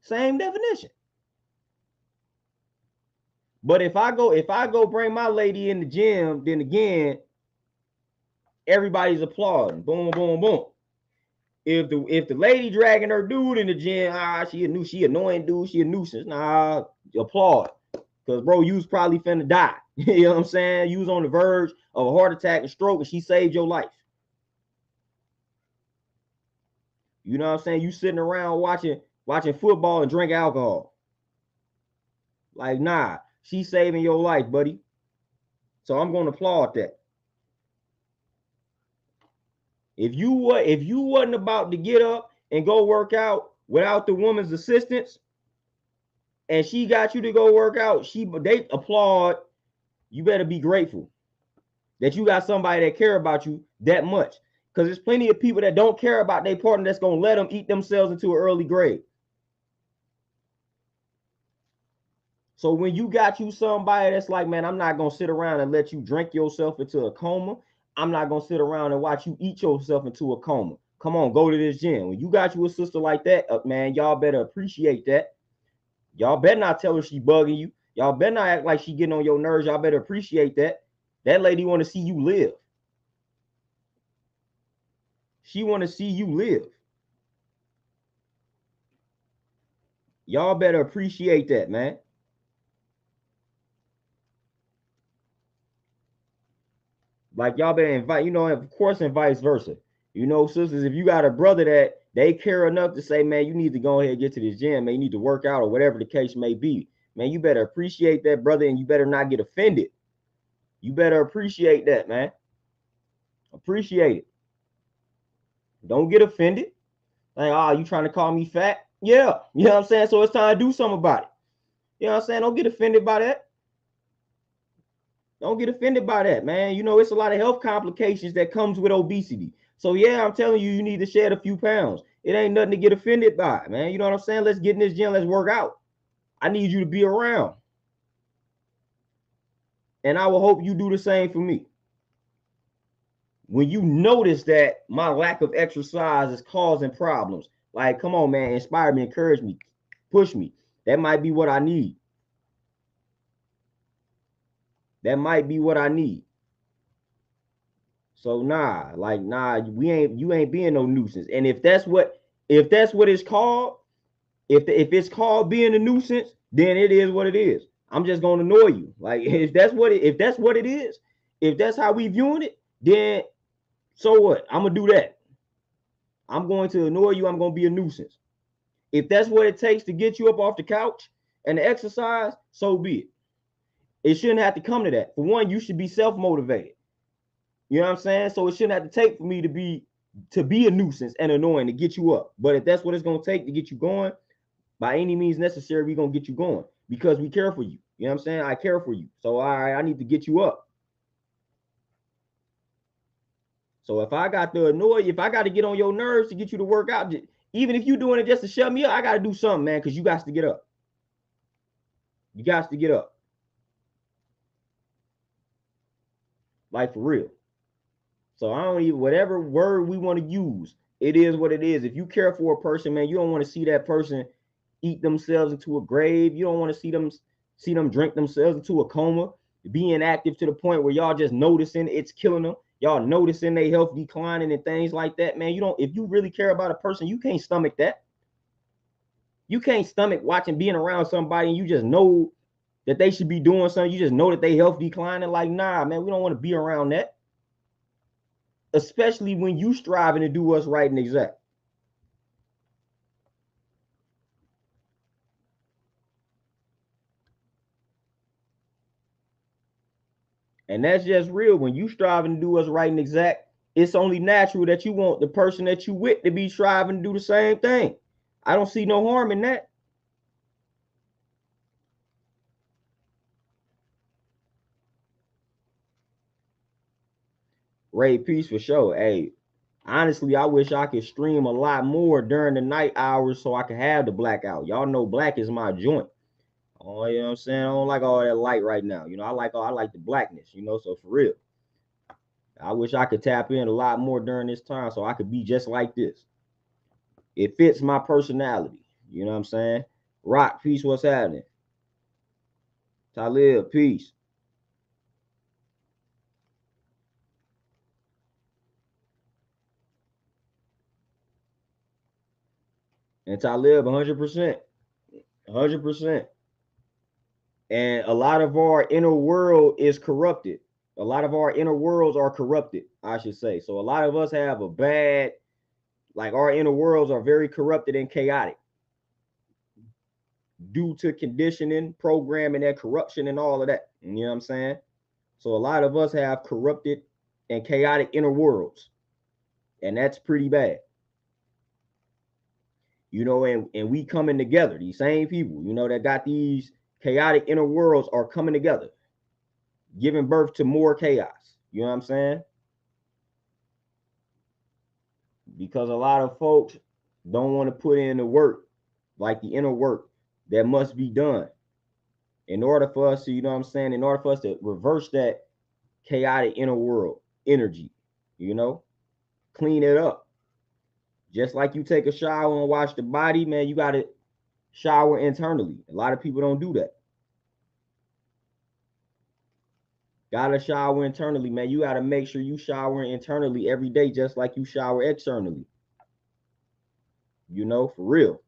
Speaker 1: Same definition. But if I go bring my lady in the gym, then again, everybody's applauding. Boom, boom, boom. If the lady dragging her dude in the gym, she annoying dude, she a nuisance. Nah, applaud. Because bro, you was probably finna die. You know what I'm saying? You was on the verge of a heart attack and stroke, and she saved your life. You know what I'm saying? You sitting around watching football and drink alcohol. Like, nah, she's saving your life, buddy. So I'm gonna applaud that. If you wasn't about to get up and go work out without the woman's assistance, and she got you to go work out, they applaud. You better be grateful that you got somebody that care about you that much. Because there's plenty of people that don't care about their partner that's gonna let them eat themselves into an early grave. So when you got you somebody that's like, man, I'm not gonna sit around and let you drink yourself into a coma. I'm not gonna sit around and watch you eat yourself into a coma. Come on, go to this gym. When you got you a sister like that, man, y'all better appreciate that. Y'all better not tell her she bugging you. Y'all better not act like she getting on your nerves. Y'all better appreciate that. That lady want to see you live. She want to see you live. Y'all better appreciate that, man. Like y'all better invite, of course, and vice versa. Sisters, if you got a brother that they care enough to say, man, you need to go ahead and get to this gym, man, you need to work out or whatever the case may be, man, you better appreciate that, brother, and you better not get offended. You better appreciate that, man. Appreciate it. Don't get offended. Like, oh, you trying to call me fat? Yeah. You know what I'm saying? So it's time to do something about it. You know what I'm saying? Don't get offended by that. Don't get offended by that, man. It's a lot of health complications that comes with obesity. So yeah, I'm telling you, you need to shed a few pounds. It ain't nothing to get offended by, man. You know what I'm saying? Let's get in this gym. Let's work out. I need you to be around. And I will hope you do the same for me. When you notice that my lack of exercise is causing problems, like, come on, man, inspire me, encourage me, push me. That might be what I need. That might be what I need. So nah, you ain't being no nuisance. And if that's what it's called, if it's called being a nuisance, then it is what it is. I'm just gonna annoy you. Like if that's what it is, if that's how we viewing it, then so what? I'm gonna do that. I'm going to annoy you. I'm gonna be a nuisance. If that's what it takes to get you up off the couch and to exercise, so be it. It shouldn't have to come to that. For one, you should be self-motivated. You know what I'm saying? So it shouldn't have to take for me to be a nuisance and annoying to get you up. But if that's what it's gonna take to get you going, by any means necessary, we're gonna get you going because we care for you. You know what I'm saying? I care for you. So I need to get you up. So if I got to annoy you, if I got to get on your nerves to get you to work out, even if you're doing it just to shut me up, I got to do something, man, because you got to get up. You got to get up. Like for real. So I don't even, whatever word we want to use, it is what it is. If you care for a person, man, you don't want to see that person eat themselves into a grave. You don't want to see them drink themselves into a coma, be inactive to the point where y'all just noticing it's killing them. Y'all noticing their health declining and things like that, man. If you really care about a person, you can't stomach that. You can't stomach watching being around somebody and you just know that they should be doing something. You just know that they health declining. Like, nah, man, we don't want to be around that. Especially when you striving to do what's right and exact. And that's just real. When you striving to do what's right and exact, it's only natural that you want the person that you with to be striving to do the same thing. I don't see no harm in that. Ray, peace for sure. Hey, honestly, I wish I could stream a lot more during the night hours so I could have the blackout. Y'all know black is my joint. Oh, you know what I'm saying? I don't like all that light right now. You know, I like the blackness, you know, so for real. I wish I could tap in a lot more during this time so I could be just like this. It fits my personality. You know what I'm saying? Rock, peace, what's happening? Talib, peace. And Talib, 100%. 100%. And a lot of our inner world is corrupted. A lot of our inner worlds are corrupted, I should say. So a lot of us have a bad, like our inner worlds are very corrupted and chaotic due to conditioning, programming, and corruption and all of that. You know what I'm saying? So a lot of us have corrupted and chaotic inner worlds. And that's pretty bad. You know, and we coming together, these same people, you know, that got these chaotic inner worlds are coming together, giving birth to more chaos. You know what I'm saying? Because a lot of folks don't want to put in the work, like the inner work that must be done in order for us to, you know what I'm saying, in order for us to reverse that chaotic inner world energy, you know, clean it up. Just like you take a shower and wash the body, man, you got to shower internally. A lot of people don't do that. Gotta shower internally, man. You gotta make sure you shower internally every day, just like you shower externally. You know, for real.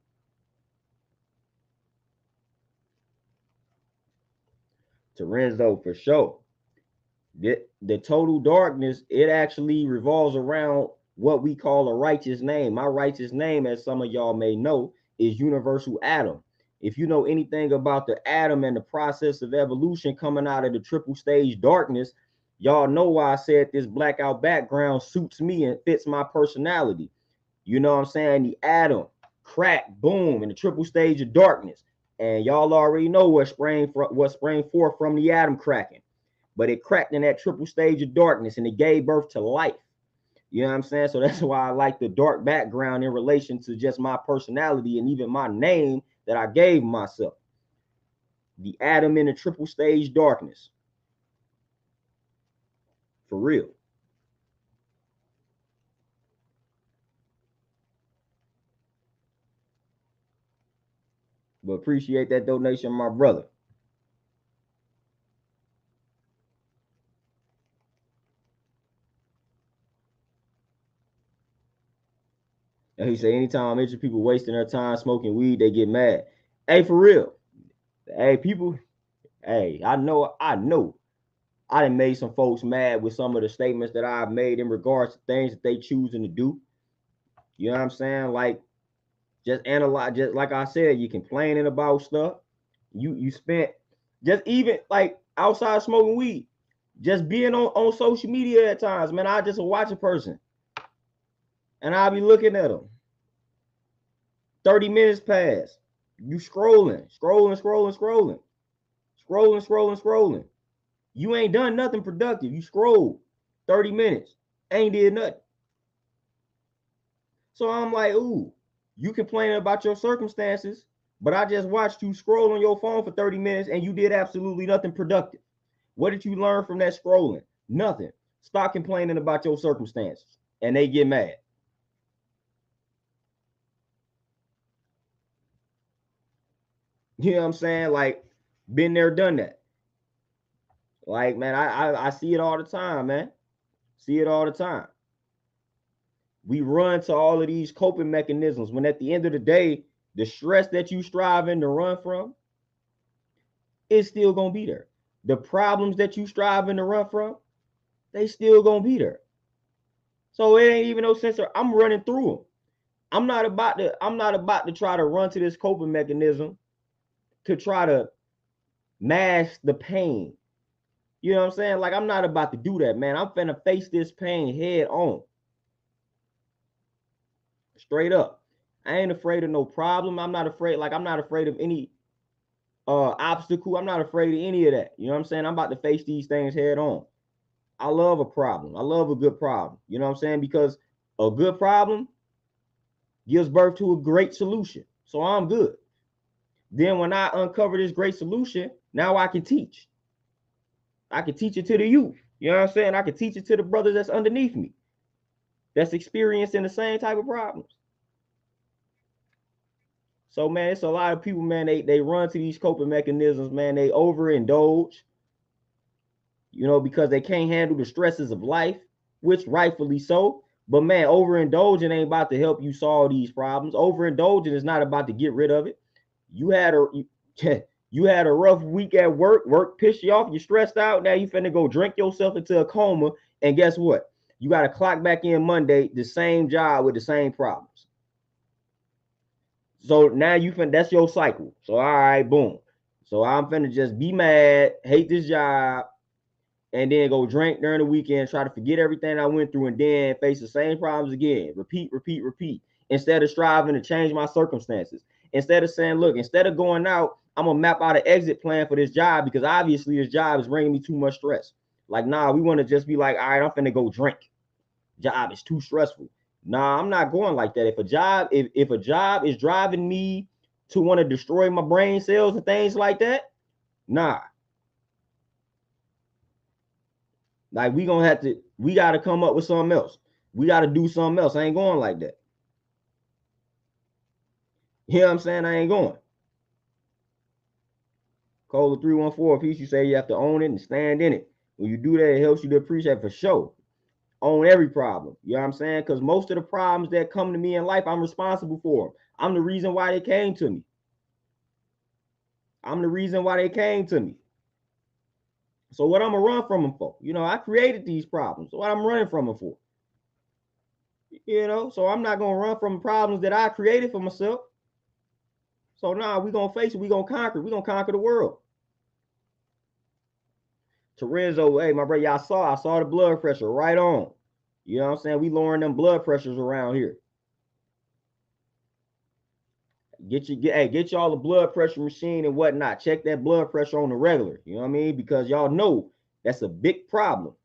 Speaker 1: Terenzo, for sure. The total darkness, it actually revolves around what we call a righteous name. My righteous name, as some of y'all may know, is Universal Atom. If you know anything about the atom and the process of evolution coming out of the triple stage darkness, y'all know why I said this blackout background suits me and fits my personality. You know what I'm saying? The atom, crack, boom, in the triple stage of darkness. And y'all already know what sprang forth from the atom cracking. But it cracked in that triple stage of darkness and it gave birth to life. You know what I'm saying? So that's why I like the dark background in relation to just my personality and even my name that I gave myself. The atom in the triple stage darkness. For real. But appreciate that donation, my brother. And he said, anytime I mention people wasting their time smoking weed, they get mad. Hey, for real. Hey, people. Hey, I know. I done made some folks mad with some of the statements that I've made in regards to things that they choosing to do. You know what I'm saying? Like, just analyze, just like I said, you complaining about stuff. You spent just even like outside smoking weed, just being on social media at times, man. I just watch a person and I'll be looking at them. 30 minutes pass. You scrolling. You ain't done nothing productive. You scroll 30 minutes. Ain't did nothing. So I'm like, ooh, you complaining about your circumstances, but I just watched you scroll on your phone for 30 minutes and you did absolutely nothing productive. What did you learn from that scrolling? Nothing. Stop complaining about your circumstances. And they get mad. You know what I'm saying? Like, been there, done that. Like, man, I see it all the time, man. See it all the time. We run to all of these coping mechanisms when at the end of the day, the stress that you striving to run from is still gonna be there. The problems that you striving to run from, they still gonna be there. So it ain't even no sense of I'm running through them. I'm not about to try to run to this coping mechanism to try to mask the pain. You know what I'm saying? Like, I'm not about to do that, man. I'm finna face this pain head on. Straight up. I ain't afraid of no problem. I'm not afraid, like, I'm not afraid of any obstacle. I'm not afraid of any of that. You know what I'm saying? I'm about to face these things head on. I love a problem. I love a good problem. You know what I'm saying? Because a good problem gives birth to a great solution. So I'm good. Then when I uncover this great solution, now I can teach. I can teach it to the youth. You know what I'm saying? I can teach it to the brothers that's underneath me, that's experiencing the same type of problems. So, man, it's a lot of people, man, they run to these coping mechanisms, man. They overindulge, you know, because they can't handle the stresses of life, which rightfully so. But, man, overindulging ain't about to help you solve these problems. Overindulging is not about to get rid of it. You had a rough week at work pissed you off, you stressed out. Now you finna go drink yourself into a coma, and guess what? You got to clock back in Monday, the same job with the same problems. So now that's your cycle. So all right, boom. So I'm finna just be mad, hate this job, and then go drink during the weekend, try to forget everything I went through, and then face the same problems again. Repeat. Instead of striving to change my circumstances. Instead of saying, look, instead of going out, I'm gonna map out an exit plan for this job, because obviously this job is bringing me too much stress. Like, nah, we want to just be like, all right, I'm finna go drink. Job is too stressful. Nah, I'm not going like that. If a job is driving me to want to destroy my brain cells and things like that, nah. Like, we gotta come up with something else. We gotta do something else. I ain't going like that. You know what I'm saying? I ain't going. Code 314 piece, you say you have to own it and stand in it. When you do that, it helps you to appreciate for sure. Own every problem. You know what I'm saying? Because most of the problems that come to me in life, I'm responsible for them. I'm the reason why they came to me. So what I'm gonna run from them for? You know, I created these problems. So what I'm running from them for? You know, so I'm not gonna run from problems that I created for myself. So now we gonna face it. We gonna conquer. We gonna conquer the world. Terenzo, hey, my brother, I saw the blood pressure right on. You know what I'm saying? We lowering them blood pressures around here. Get y'all a blood pressure machine and whatnot. Check that blood pressure on the regular. You know what I mean? Because y'all know that's a big problem.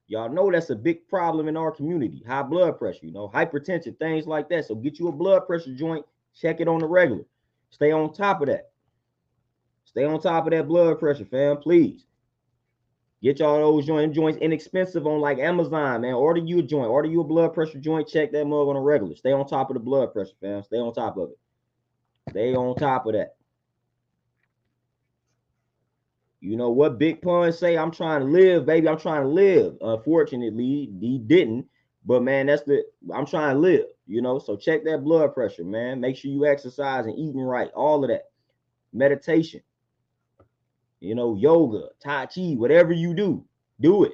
Speaker 1: Y'all know that's a big problem in our community. High blood pressure, you know, hypertension, things like that. So get you a blood pressure joint, check it on the regular. Stay on top of that. Stay on top of that blood pressure, fam, please. Get y'all those joints inexpensive on like Amazon, man. Order you a joint, order you a blood pressure joint, check that mug on a regular. Stay on top of the blood pressure, fam. Stay on top of it. Stay on top of that. You know what Big Pun say? I'm trying to live, baby. I'm trying to live. Unfortunately, he didn't. But man, I'm trying to live, you know. So check that blood pressure, man. Make sure you exercise and eating right. All of that. Meditation, you know, yoga, tai chi, whatever you do it.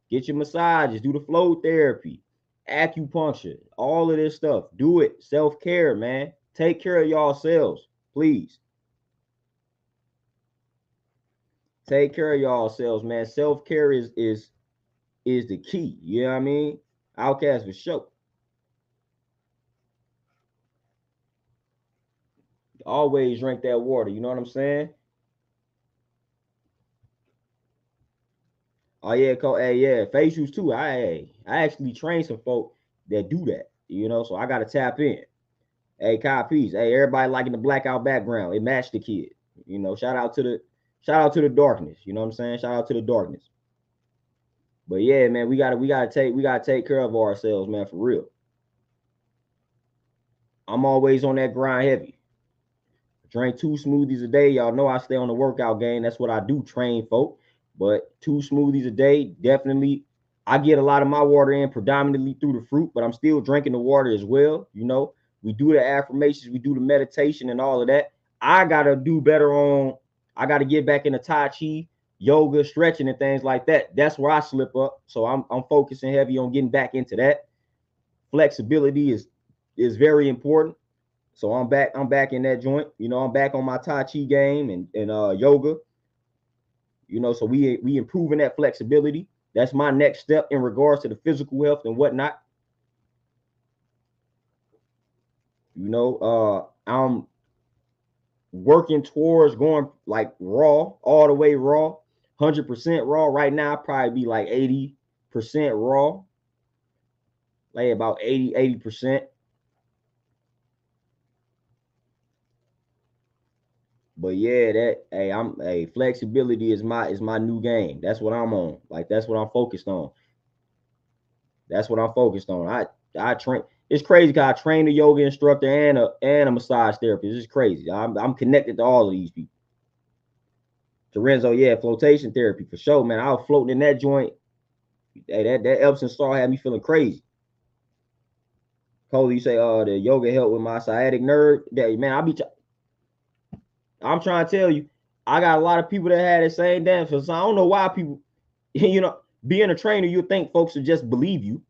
Speaker 1: Get your massages, do the flow therapy, acupuncture, all of this stuff. Do it. Self-care, man. Take care of yourselves, please. Take care of yourselves, man. Self-care is the key. You know what I mean? Outcast for sure. Always drink that water. You know what I'm saying? Oh yeah, hey, yeah, facials too. I actually train some folk that do that. You know, so I gotta tap in. Hey, copies. Hey, everybody liking the blackout background. It matched the kid. You know, shout out to the darkness. You know what I'm saying? Shout out to the darkness. But yeah, man, we gotta take care of ourselves, man, for real. I'm always on that grind heavy. Drink 2 smoothies a day. Y'all know I stay on the workout game. That's what I do, train folk. But 2 smoothies a day, definitely. I get a lot of my water in predominantly through the fruit, but I'm still drinking the water as well. You know, we do the affirmations, we do the meditation and all of that. I gotta do better I gotta get back into Tai Chi, yoga, stretching, and things like that. That's where I slip up. So I'm focusing heavy on getting back into that. Flexibility is very important. So I'm back in that joint. You know, I'm back on my Tai Chi game and yoga. You know, so we improving that flexibility. That's my next step in regards to the physical health and whatnot. You know, I'm working towards going like raw, all the way raw, 100% raw. Right now, probably be like 80% raw, like about 80%. But yeah, that flexibility is my new game. That's what I'm on. Like that's what I'm focused on. That's what I'm focused on. I train. It's crazy because I train a yoga instructor and a massage therapist. It's crazy. I'm connected to all of these people. Lorenzo, yeah, flotation therapy for sure, man. I was floating in that joint. Hey, that Epsom salt had me feeling crazy. Cole, you say, the yoga helped with my sciatic nerve. Yeah, man, I'm trying to tell you, I got a lot of people that had the same damn. So I don't know why people, you know, being a trainer, you think folks would just believe you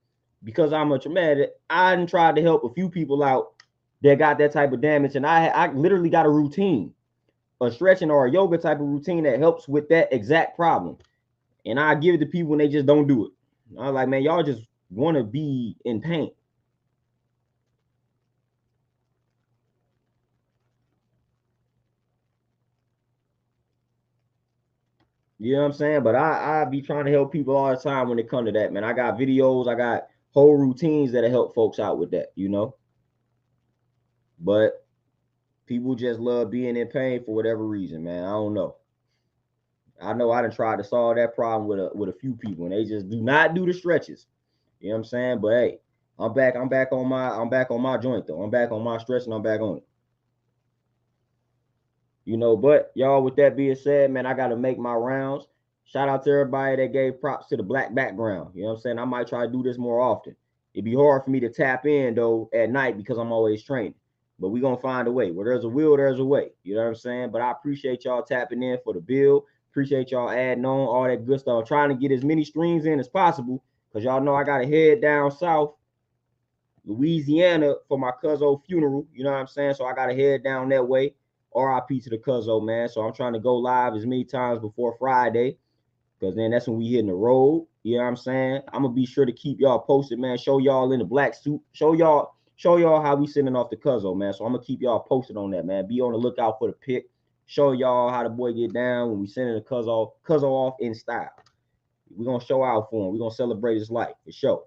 Speaker 1: because I'm a traumatic. I done tried to help a few people out that got that type of damage, and I literally got a routine, a stretching or a yoga type of routine that helps with that exact problem. And I give it to people and they just don't do it. I was like, man, y'all just want to be in pain. You know what I'm saying? But I be trying to help people all the time when it comes to that, man. I got videos, I got whole routines that'll help folks out with that, you know. But people just love being in pain for whatever reason, man. I don't know. I know I done tried to solve that problem with a few people, and they just do not do the stretches. You know what I'm saying? But hey, I'm back on my joint though. I'm back on my stretch and I'm back on it. You know, but y'all, with that being said, man, I gotta make my rounds. Shout out to everybody that gave props to the black background. You know what I'm saying? I might try to do this more often. It'd be hard for me to tap in though at night because I'm always training. But we're gonna find a way. Where there's a will, there's a way. You know what I'm saying? But I appreciate y'all tapping in for the bill. Appreciate y'all adding on all that good stuff. I'm trying to get as many streams in as possible because y'all know I gotta head down south, Louisiana, for my cousin funeral. You know what I'm saying? So I gotta head down that way. RIP to the Cuzzo, man. So I'm trying to go live as many times before Friday, because then that's when we hitting the road. You know what I'm saying? I'm gonna be sure to keep y'all posted, man. Show y'all in the black suit. Show y'all how we sending off the Cuzzo, man. So I'm gonna keep y'all posted on that, man. Be on the lookout for the pic. Show y'all how the boy get down when we sending the Cuzzo off in style. We're gonna show out for him. We're gonna celebrate his life for sure.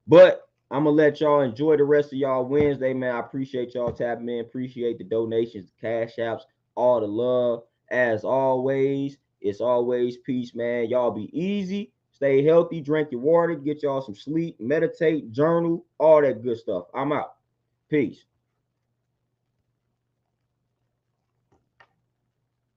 Speaker 1: But I'm gonna let y'all enjoy the rest of y'all Wednesday, man. I appreciate y'all tapping in. Appreciate the donations, the cash apps, all the love. As always, it's always peace, man. Y'all be easy, stay healthy, drink your water, get y'all some sleep, meditate, journal, all that good stuff. I'm out. Peace.